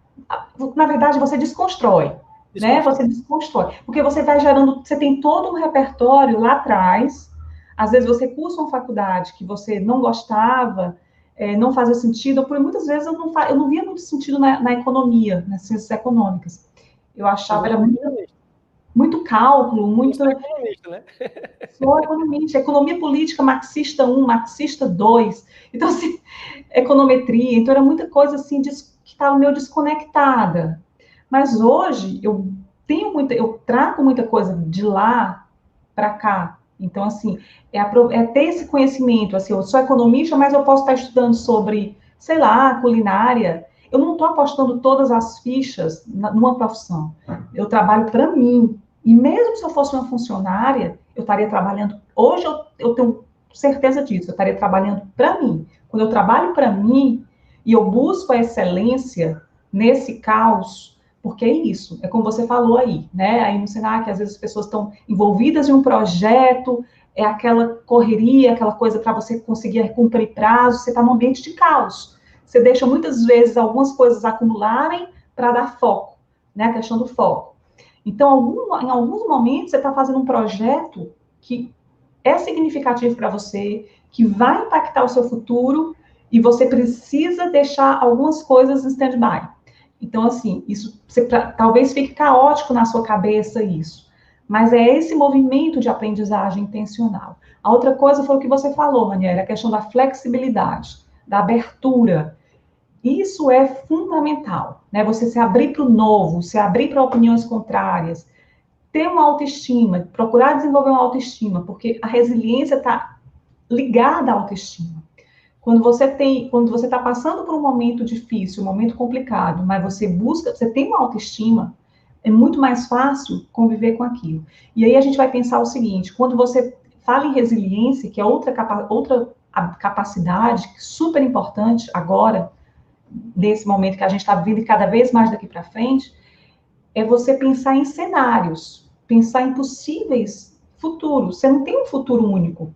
na verdade, você desconstrói, né? Você desconstrói, porque você vai gerando, você tem todo um repertório lá atrás, às vezes você cursa uma faculdade que você não gostava, não fazia sentido, por muitas vezes eu não via muito sentido na economia, nas ciências econômicas. Eu achava era muito cálculo, muito... Você é economista, né? Sou economista, economia política marxista 1, marxista 2, então assim, econometria, então era muita coisa assim que estava meio desconectada. Mas hoje eu trago muita coisa de lá para cá. Então, assim, é ter esse conhecimento, assim, eu sou economista, mas eu posso estar estudando sobre, sei lá, culinária. Eu não estou apostando todas as fichas numa profissão. Eu trabalho para mim. E mesmo se eu fosse uma funcionária, eu estaria trabalhando... Hoje eu tenho certeza disso, eu estaria trabalhando para mim. Quando eu trabalho para mim e eu busco a excelência nesse caos... Porque é isso, é como você falou aí, né? Aí no Senac, às vezes as pessoas estão envolvidas em um projeto, é aquela correria, aquela coisa para você conseguir cumprir prazo, você está num ambiente de caos. Você deixa muitas vezes algumas coisas acumularem para dar foco, né? A questão do foco. Então, em alguns momentos, você está fazendo um projeto que é significativo para você, que vai impactar o seu futuro, e você precisa deixar algumas coisas em stand-by. Então, assim, isso talvez fique caótico na sua cabeça isso, mas é esse movimento de aprendizagem intencional. A outra coisa foi o que você falou, Maniela, a questão da flexibilidade, da abertura. Isso é fundamental, né? Você se abrir para o novo, se abrir para opiniões contrárias, ter uma autoestima, procurar desenvolver uma autoestima, porque a resiliência está ligada à autoestima. Quando você está passando por um momento difícil, um momento complicado, mas você tem uma autoestima, é muito mais fácil conviver com aquilo. E aí a gente vai pensar o seguinte: quando você fala em resiliência, que é outra capacidade super importante agora, nesse momento que a gente está vivendo cada vez mais daqui para frente, é você pensar em cenários, pensar em possíveis futuros. Você não tem um futuro único.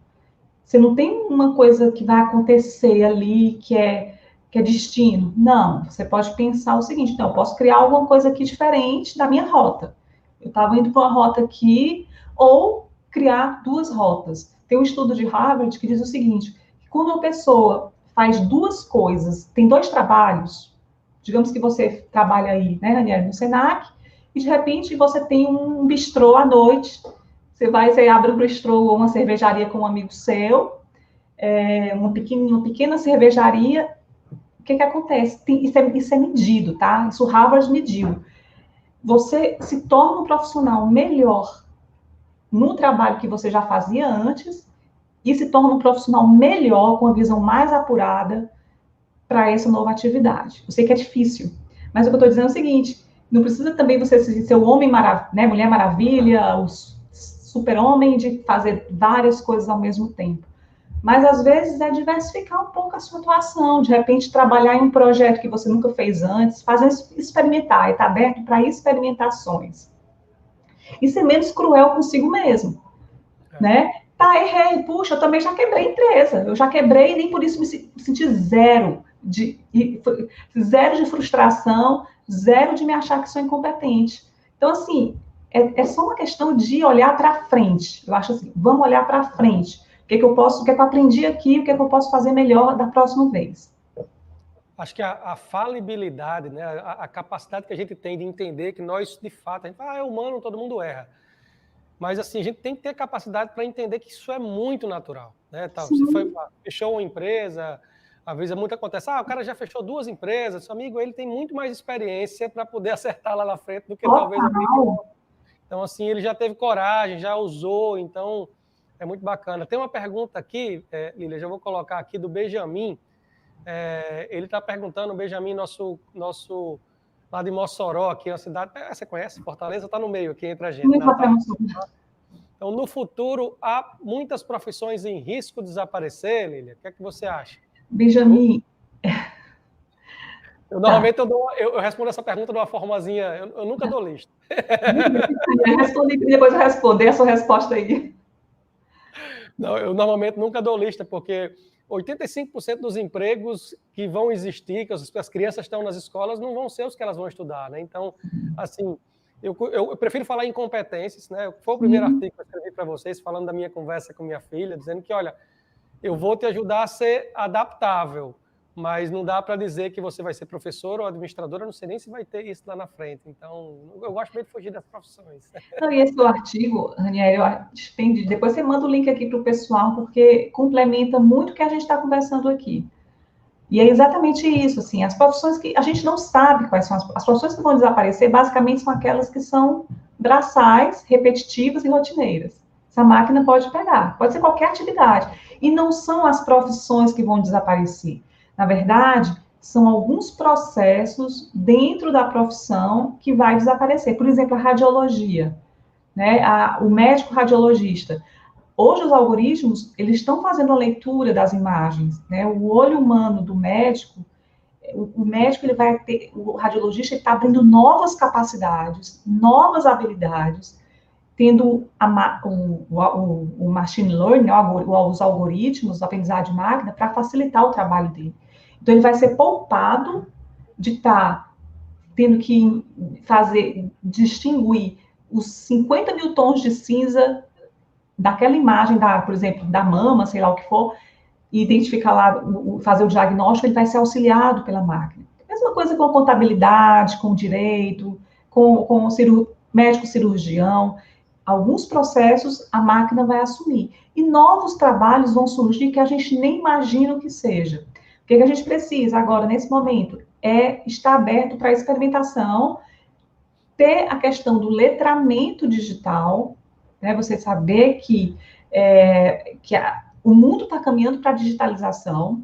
Você não tem uma coisa que vai acontecer ali que é destino. Não, você pode pensar o seguinte: então, eu posso criar alguma coisa aqui diferente da minha rota. Eu estava indo para uma rota aqui, ou criar duas rotas. Tem um estudo de Harvard que diz o seguinte: que quando uma pessoa faz duas coisas, tem dois trabalhos, digamos que você trabalha aí, né, Daniela, no Senac, e de repente você tem um bistrô à noite. Você abre um bistrô ou uma cervejaria com um amigo seu, uma pequena cervejaria. O que acontece? Isso é medido, tá? Isso o Harvard mediu. Você se torna um profissional melhor no trabalho que você já fazia antes e se torna um profissional melhor, com a visão mais apurada para essa nova atividade. Eu sei que é difícil, mas o que eu estou dizendo é o seguinte: não precisa também você ser o homem maravilha, né, Mulher Maravilha, o super-homem de fazer várias coisas ao mesmo tempo. Mas, às vezes, é diversificar um pouco a sua atuação, de repente, trabalhar em um projeto que você nunca fez antes, fazer experimentar, está aberto para experimentações. E ser menos cruel consigo mesmo, né? Tá, errei, puxa, eu também já quebrei empresa, eu já quebrei e nem por isso me senti zero de frustração, zero de me achar que sou incompetente. Então, assim, é só uma questão de olhar para frente. Eu acho assim, vamos olhar para frente. O que eu aprendi aqui, o que eu posso fazer melhor da próxima vez. Acho que a falibilidade, né, a capacidade que a gente tem de entender que nós, de fato, a gente fala, é humano, todo mundo erra. Mas, assim, a gente tem que ter capacidade para entender que isso é muito natural, né? Tá, você fechou uma empresa, às vezes muito acontece, o cara já fechou 2 empresas, seu amigo, ele tem muito mais experiência para poder acertar lá na frente do que talvez alguém. Então, assim, ele já teve coragem, já usou, então é muito bacana. Tem uma pergunta aqui, Lília, já vou colocar aqui, do Benjamin. Ele está perguntando, o Benjamin, nosso lá de Mossoró, aqui na cidade, você conhece? Fortaleza está no meio aqui entre a gente. Né? Então, no futuro, há muitas profissões em risco de desaparecer, Lília? O que é que você acha? Benjamin... Normalmente eu respondo essa pergunta de uma formazinha, eu nunca dou lista. Depois eu respondo, dê a sua resposta aí. Não, eu normalmente nunca dou lista, porque 85% dos empregos que vão existir, que as crianças estão nas escolas, não vão ser os que elas vão estudar, né? Então, assim, eu prefiro falar em competências, né? Foi o primeiro artigo que eu escrevi para vocês, falando da minha conversa com minha filha, dizendo que, olha, eu vou te ajudar a ser adaptável, mas não dá para dizer que você vai ser professor ou administradora, não sei nem se vai ter isso lá na frente. Então, eu gosto bem de fugir das profissões. Não, e esse seu artigo, Raniel, depois você manda o link aqui para o pessoal, porque complementa muito o que a gente está conversando aqui. E é exatamente isso, assim, as profissões que a gente não sabe quais são as profissões que vão desaparecer, basicamente são aquelas que são braçais, repetitivas e rotineiras. Essa máquina pode pegar, pode ser qualquer atividade. E não são as profissões que vão desaparecer. Na verdade, são alguns processos dentro da profissão que vai desaparecer. Por exemplo, a radiologia, né? O médico radiologista. Hoje, os algoritmos, eles estão fazendo a leitura das imagens, né? O olho humano do médico, o médico, ele vai ter, o radiologista está abrindo novas capacidades, novas habilidades, tendo o machine learning, né? Os algoritmos, a aprendizagem de máquina, para facilitar o trabalho dele. Então, ele vai ser poupado de estar tendo que distinguir os 50 mil tons de cinza daquela imagem, por exemplo, da mama, sei lá o que for, identificar lá, fazer o diagnóstico, ele vai ser auxiliado pela máquina. Mesma coisa com a contabilidade, com o direito, com o médico cirurgião. Alguns processos a máquina vai assumir. E novos trabalhos vão surgir que a gente nem imagina o que seja. O que a gente precisa agora, nesse momento, é estar aberto para a experimentação, ter a questão do letramento digital, né? Você saber que o mundo está caminhando para a digitalização.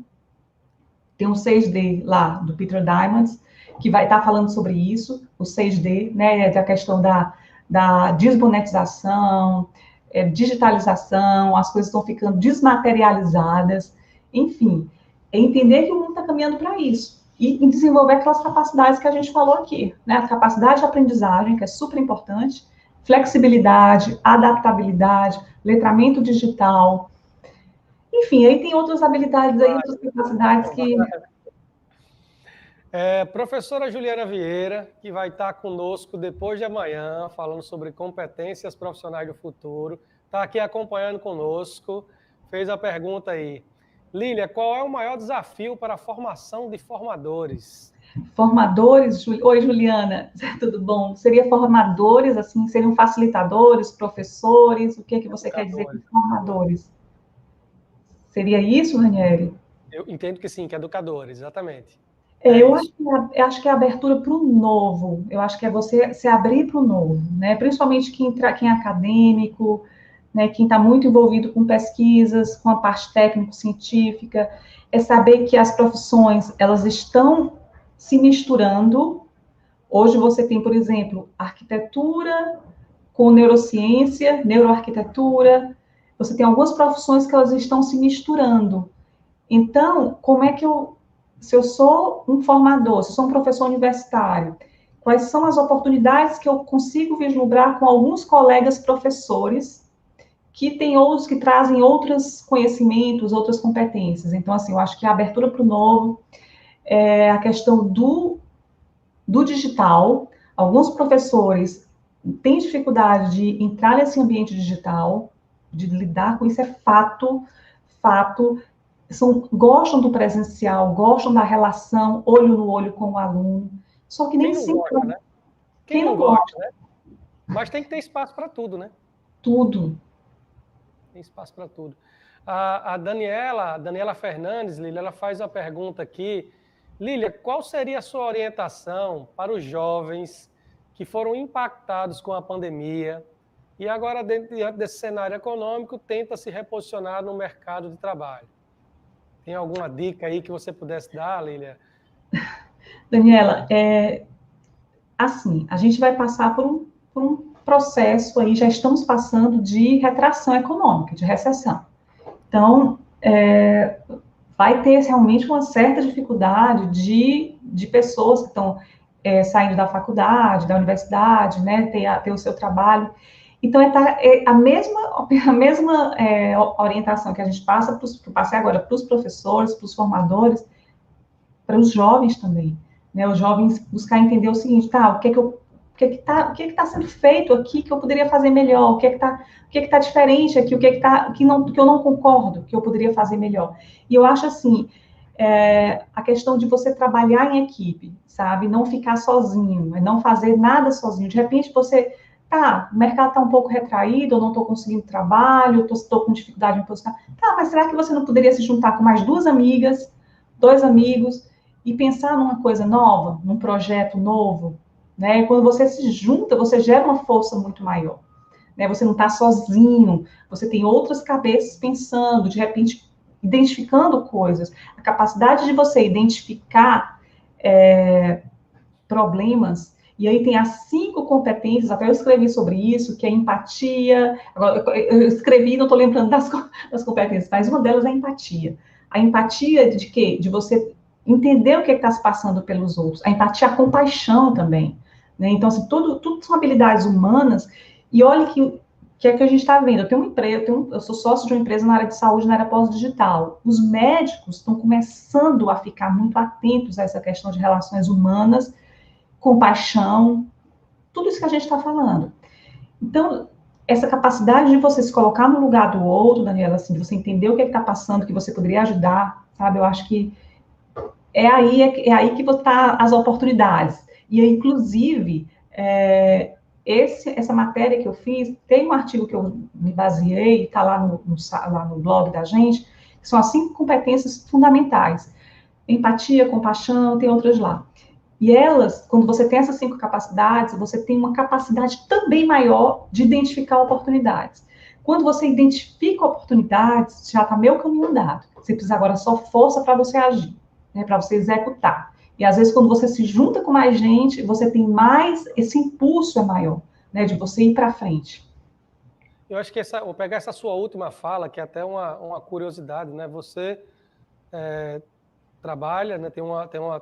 Tem um 6D lá, do Peter Diamandis, que vai estar falando sobre isso, o 6D, né, da questão da desmonetização, digitalização, as coisas estão ficando desmaterializadas, enfim, é entender que o mundo está caminhando para isso, e desenvolver aquelas capacidades que a gente falou aqui, né, a capacidade de aprendizagem, que é super importante, flexibilidade, adaptabilidade, letramento digital, enfim, aí tem outras habilidades aí, outras capacidades que... Professora Juliana Vieira, que vai estar conosco depois de amanhã, falando sobre competências profissionais do futuro, está aqui acompanhando conosco, fez a pergunta aí. Lília, qual é o maior desafio para a formação de formadores? Formadores, oi Juliana, tudo bom? Seria formadores, assim, seriam facilitadores, professores, o que você quer dizer com formadores? Seria isso, Ranieri? Eu entendo que sim, que educadores, exatamente. Eu acho que é a abertura para o novo, eu acho que é você se abrir para o novo, né? Principalmente quem é acadêmico, né? Quem está muito envolvido com pesquisas, com a parte técnico-científica, é saber que as profissões, elas estão se misturando. Hoje você tem, por exemplo, arquitetura com neurociência, neuroarquitetura, você tem algumas profissões que elas estão se misturando. Então, como é que se eu sou um formador, se eu sou um professor universitário, quais são as oportunidades que eu consigo vislumbrar com alguns colegas professores que têm outros, que trazem outros conhecimentos, outras competências. Então, assim, eu acho que a abertura para o novo, a questão do digital, alguns professores têm dificuldade de entrar nesse ambiente digital, de lidar com isso, é fato, gostam do presencial, gostam da relação olho no olho com o aluno, só que nem sempre... Gosta, né? Quem não gosta, né? Mas tem que ter espaço para tudo, né? Tudo. Tem espaço para tudo. A Daniela Fernandes, Lília, ela faz uma pergunta aqui. Lília, qual seria a sua orientação para os jovens que foram impactados com a pandemia e agora, diante desse cenário econômico, tenta se reposicionar no mercado de trabalho? Tem alguma dica aí que você pudesse dar, Lília? Daniela, assim, a gente vai passar por um processo aí, já estamos passando de retração econômica, de recessão. Então, vai ter realmente uma certa dificuldade de pessoas que estão saindo da faculdade, da universidade, né, ter o seu trabalho. Então, a mesma orientação que a gente passa, passei agora para os professores, para os formadores, para os jovens também, né, os jovens buscar entender o seguinte, o que está sendo feito aqui que eu poderia fazer melhor, o que está diferente aqui, que eu não concordo, que eu poderia fazer melhor. E eu acho assim, a questão de você trabalhar em equipe, sabe, não ficar sozinho, não fazer nada sozinho. De repente você, o mercado está um pouco retraído, eu não estou conseguindo trabalho, estou com dificuldade em posicionar. Mas será que você não poderia se juntar com mais 2 amigas, 2 amigos, e pensar numa coisa nova, num projeto novo, né? Quando você se junta, você gera uma força muito maior, né? Você não está sozinho, você tem outras cabeças pensando, de repente, identificando coisas. A capacidade de você identificar problemas, e aí tem as 5 competências, até eu escrevi sobre isso, que é empatia. Agora, eu escrevi, não estou lembrando das competências, mas uma delas é a empatia. A empatia de quê? De você entender o que está se passando pelos outros. A empatia, a compaixão também, né? Então, assim, tudo são habilidades humanas, e olha que é que a gente está vendo. Eu tenho uma empresa, eu sou sócio de uma empresa na área de saúde, na área pós-digital. Os médicos estão começando a ficar muito atentos a essa questão de relações humanas, compaixão, tudo isso que a gente está falando. Então, essa capacidade de você se colocar no lugar do outro, Daniela, assim, de você entender o que está passando, que você poderia ajudar, sabe? Eu acho que é aí que está as oportunidades. E, inclusive, essa matéria que eu fiz, tem um artigo que eu me baseei, está lá no blog da gente, que são as 5 competências fundamentais. Empatia, compaixão, tem outras lá. E elas, quando você tem essas 5 capacidades, você tem uma capacidade também maior de identificar oportunidades. Quando você identifica oportunidades, já está meio caminho andado. Você precisa agora só força para você agir, né, para você executar. E às vezes, quando você se junta com mais gente, você tem mais, esse impulso é maior, né, de você ir para frente. Eu acho que vou pegar essa sua última fala, que é até uma curiosidade, né? Você trabalha, né?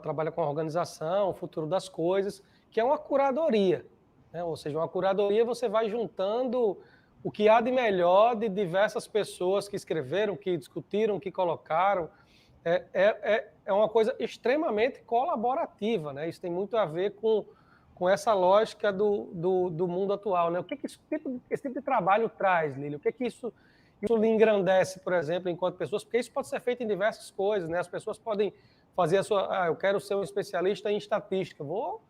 Trabalha com a organização, o futuro das coisas, que é uma curadoria, né? Ou seja, uma curadoria você vai juntando o que há de melhor de diversas pessoas que escreveram, que discutiram, que colocaram. É uma coisa extremamente colaborativa, né? Isso tem muito a ver com essa lógica do mundo atual, né? O que esse tipo de trabalho traz, Lília? O que isso lhe engrandece, por exemplo, enquanto pessoas? Porque isso pode ser feito em diversas coisas, né? As pessoas podem fazer eu quero ser um especialista em estatística, vou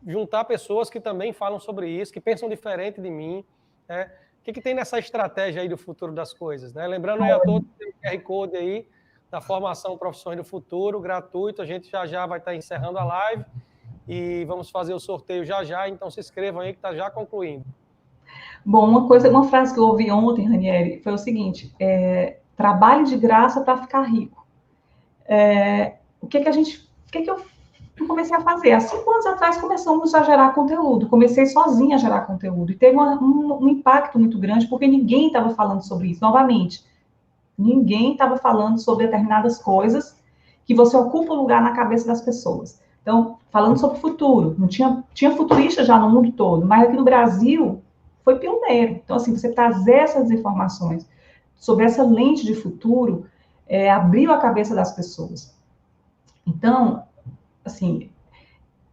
juntar pessoas que também falam sobre isso, que pensam diferente de mim, né? O que tem nessa estratégia aí do futuro das coisas, né? Lembrando aí a todos, tem o QR Code aí da formação Profissões do Futuro, gratuito, a gente já vai estar encerrando a live e vamos fazer o sorteio já, então se inscrevam aí que está já concluindo. Bom, uma frase que eu ouvi ontem, Ranieri, foi o seguinte: trabalhe de graça para ficar rico. O que eu comecei a fazer? Há 5 anos atrás começamos a gerar conteúdo. Comecei sozinha a gerar conteúdo e teve um impacto muito grande porque ninguém estava falando sobre isso. Novamente, ninguém estava falando sobre determinadas coisas que você ocupa o lugar na cabeça das pessoas. Então, falando sobre o futuro, não tinha futurista já no mundo todo, mas aqui no Brasil foi pioneiro. Então, assim, você trazer essas informações sobre essa lente de futuro abriu a cabeça das pessoas. Então, assim,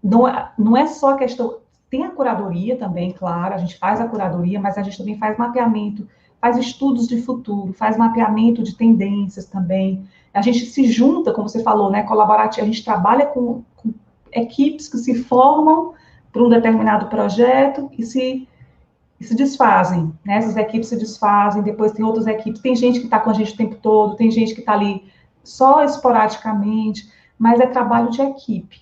não é só a questão. Tem a curadoria também, claro, a gente faz a curadoria, mas a gente também faz mapeamento, faz estudos de futuro, faz mapeamento de tendências também. A gente se junta, como você falou, né, colaborativo, a gente trabalha com equipes que se formam para um determinado projeto e se desfazem, né? Essas equipes se desfazem, depois tem outras equipes, tem gente que está com a gente o tempo todo, tem gente que está ali só esporadicamente, mas é trabalho de equipe.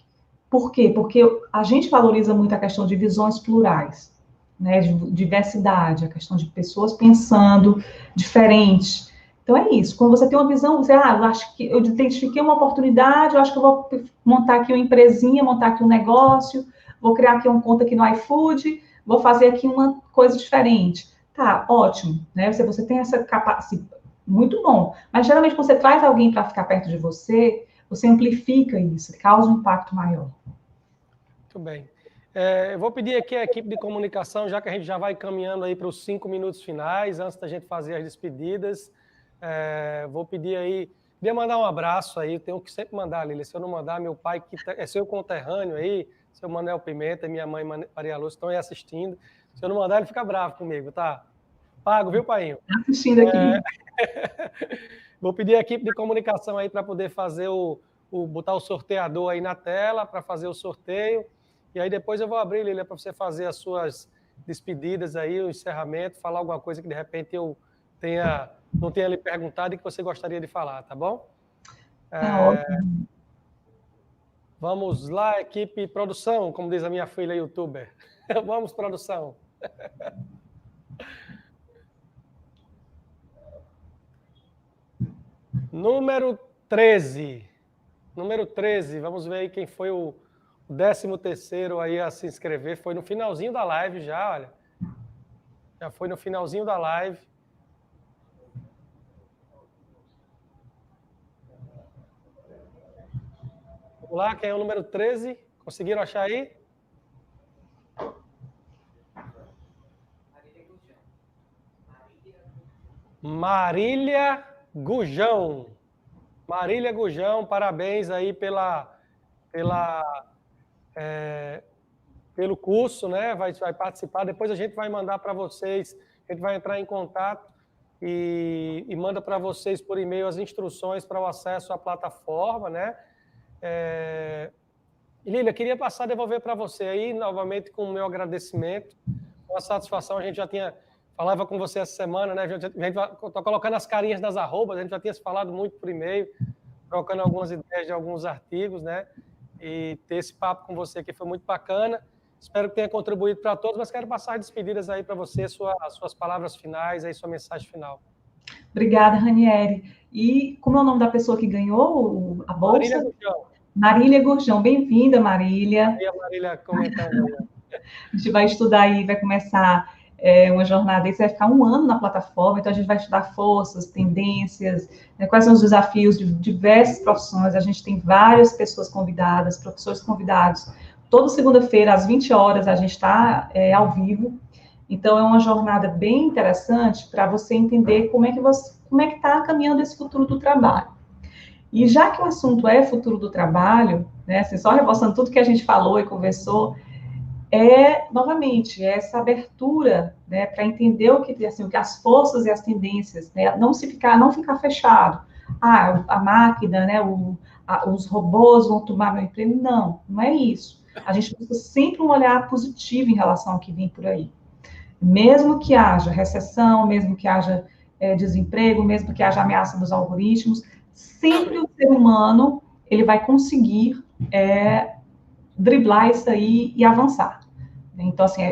Por quê? Porque a gente valoriza muito a questão de visões plurais, né? De diversidade, a questão de pessoas pensando diferente. Então é isso. Quando você tem uma visão, você, eu acho que eu identifiquei uma oportunidade, eu acho que eu vou montar aqui uma empresinha, montar aqui um negócio, vou criar aqui uma conta aqui no iFood, vou fazer aqui uma coisa diferente. Tá, ótimo, né? Você tem essa capacidade, muito bom. Mas geralmente quando você traz alguém para ficar perto de você, você amplifica isso, causa um impacto maior. Muito bem. Eu vou pedir aqui à equipe de comunicação, já que a gente já vai caminhando aí para os 5 minutos finais, antes da gente fazer as despedidas, vou pedir aí, queria mandar um abraço aí, tenho que sempre mandar, Lília, se eu não mandar, meu pai, que é seu conterrâneo aí, seu Manuel Pimenta, minha mãe Maria Lúcia, estão aí assistindo, se eu não mandar, ele fica bravo comigo, tá? Pago, viu, painho? Assistindo aqui. Vou pedir a equipe de comunicação aí para poder fazer botar o sorteador aí na tela, para fazer o sorteio. E aí depois eu vou abrir, Lília, para você fazer as suas despedidas aí, o encerramento, falar alguma coisa que de repente eu não tenha lhe perguntado e que você gostaria de falar, tá bom? Ótimo. Vamos lá, equipe produção, como diz a minha filha youtuber. Vamos, produção. Número 13. Número 13, vamos ver aí quem foi o 13º aí a se inscrever. Foi no finalzinho da live já, olha. Já foi no finalzinho da live. Vamos lá, quem é o número 13? Conseguiram achar aí? Marília Gujão. Marília Gujão, parabéns aí pelo curso, né? Vai participar. Depois a gente vai mandar para vocês. A gente vai entrar em contato e manda para vocês por e-mail as instruções para o acesso à plataforma, né? Lília, queria passar a devolver para você aí, novamente, com o meu agradecimento. Uma satisfação, a gente já falava com você essa semana, né? Estou colocando as carinhas das arrobas, a gente já tinha se falado muito por e-mail, trocando algumas ideias de alguns artigos, né? E ter esse papo com você aqui foi muito bacana. Espero que tenha contribuído para todos, mas quero passar as despedidas aí para você, as suas palavras finais, aí sua mensagem final. Obrigada, Ranieri. E como é o nome da pessoa que ganhou a bolsa? Marília Gurjão. Marília Gurjão. Bem-vinda, Marília. E a Marília comentando aí. A gente vai estudar aí, vai começar uma jornada aí, você vai ficar 1 ano na plataforma, então a gente vai estudar forças, tendências, né, quais são os desafios de diversas profissões. A gente tem várias pessoas convidadas, professores convidados. Toda segunda-feira, às 20 horas, a gente está ao vivo. Então, é uma jornada bem interessante para você entender como é que está caminhando esse futuro do trabalho. E já que o assunto é futuro do trabalho, né, assim, só reforçando tudo que a gente falou e conversou, novamente, essa abertura, né, para entender o que as forças e as tendências, né, não ficar fechado. A máquina, né, os robôs vão tomar meu emprego. Não é isso. A gente precisa sempre um olhar positivo em relação ao que vem por aí. Mesmo que haja recessão, mesmo que haja desemprego, mesmo que haja ameaça dos algoritmos, sempre o ser humano ele vai conseguir driblar isso aí e avançar. Então, assim,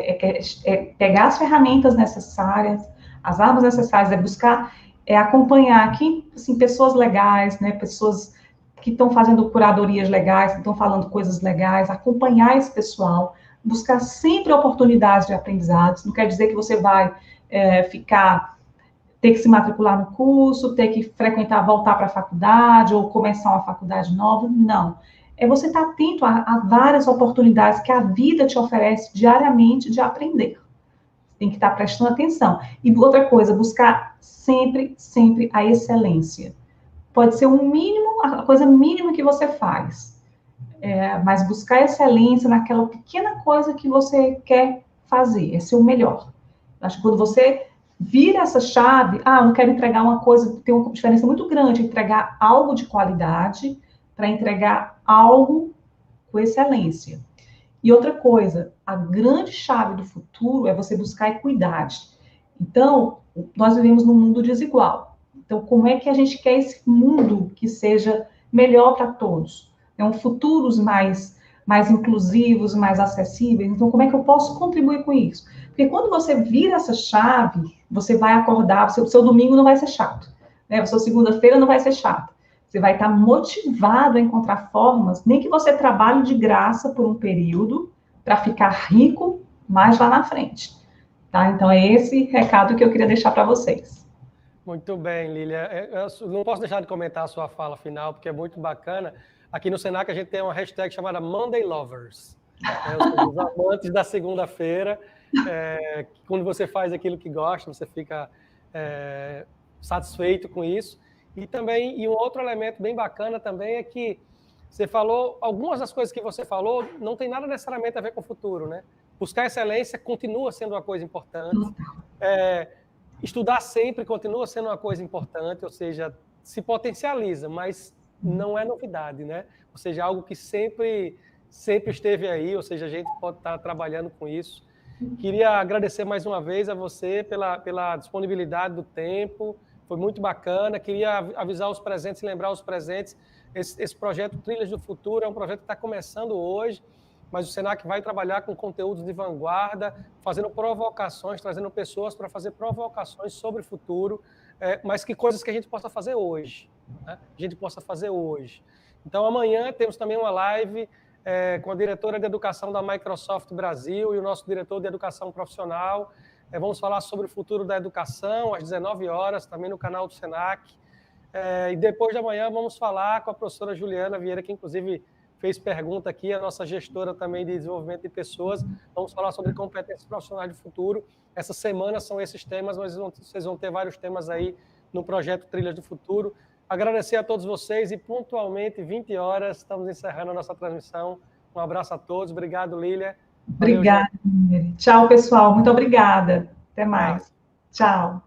pegar as ferramentas necessárias, as armas necessárias, buscar, acompanhar aqui, assim, pessoas legais, né, pessoas que estão fazendo curadorias legais, que estão falando coisas legais, acompanhar esse pessoal, buscar sempre oportunidades de aprendizados. Não quer dizer que você vai ter que se matricular no curso, ter que frequentar, voltar para a faculdade, ou começar uma faculdade nova. Não. Você estar atento a várias oportunidades que a vida te oferece diariamente de aprender. Tem que estar prestando atenção. E outra coisa, buscar sempre, sempre a excelência. Pode ser a coisa mínima que você faz. Mas buscar excelência naquela pequena coisa que você quer fazer. É ser o melhor. Acho que quando você vira essa chave, eu não quero entregar uma coisa, tem uma diferença muito grande, entregar algo de qualidade para entregar algo com excelência. E outra coisa, a grande chave do futuro é você buscar equidade. Então, nós vivemos num mundo desigual. Então, como é que a gente quer esse mundo que seja melhor para todos? Futuros mais inclusivos, mais acessíveis. Então, como é que eu posso contribuir com isso? Porque quando você vira essa chave, você vai acordar, o seu domingo não vai ser chato, né? A sua segunda-feira não vai ser chata. Você vai estar motivado a encontrar formas, nem que você trabalhe de graça por um período, para ficar rico mais lá na frente. Tá? Então, é esse recado que eu queria deixar para vocês. Muito bem, Lília. Eu não posso deixar de comentar a sua fala final, porque é muito bacana. Aqui no Senac a gente tem uma hashtag chamada Monday Lovers. Os amantes da segunda-feira. Quando você faz aquilo que gosta, você fica satisfeito com isso. E também, um outro elemento bem bacana também é que você falou, algumas das coisas que você falou não tem nada necessariamente a ver com o futuro, né? Buscar excelência continua sendo uma coisa importante. Estudar sempre continua sendo uma coisa importante, ou seja, se potencializa, mas não é novidade, né? Ou seja, algo que sempre esteve aí, ou seja, a gente pode estar trabalhando com isso. Queria agradecer mais uma vez a você pela disponibilidade do tempo, foi muito bacana. Queria avisar os presentes e lembrar os presentes. Esse projeto Trilhas do Futuro é um projeto que está começando hoje, mas o Senac vai trabalhar com conteúdos de vanguarda, fazendo provocações, trazendo pessoas para fazer provocações sobre o futuro, mas que coisas que a gente possa fazer hoje. Né? A gente possa fazer hoje. Então, amanhã temos também uma live com a diretora de Educação da Microsoft Brasil e o nosso diretor de Educação Profissional. Vamos falar sobre o futuro da educação, às 19 horas, também no canal do Senac. E depois de amanhã vamos falar com a professora Juliana Vieira, que inclusive fez pergunta aqui, a nossa gestora também de desenvolvimento de pessoas. Vamos falar sobre competências profissionais de futuro. Essa semana são esses temas, mas vocês vão ter vários temas aí no projeto Trilhas do Futuro. Agradecer a todos vocês e pontualmente, 20 horas, estamos encerrando a nossa transmissão. Um abraço a todos. Obrigado, Lília. Obrigada. Tchau, pessoal. Muito obrigada. Até mais. Tchau.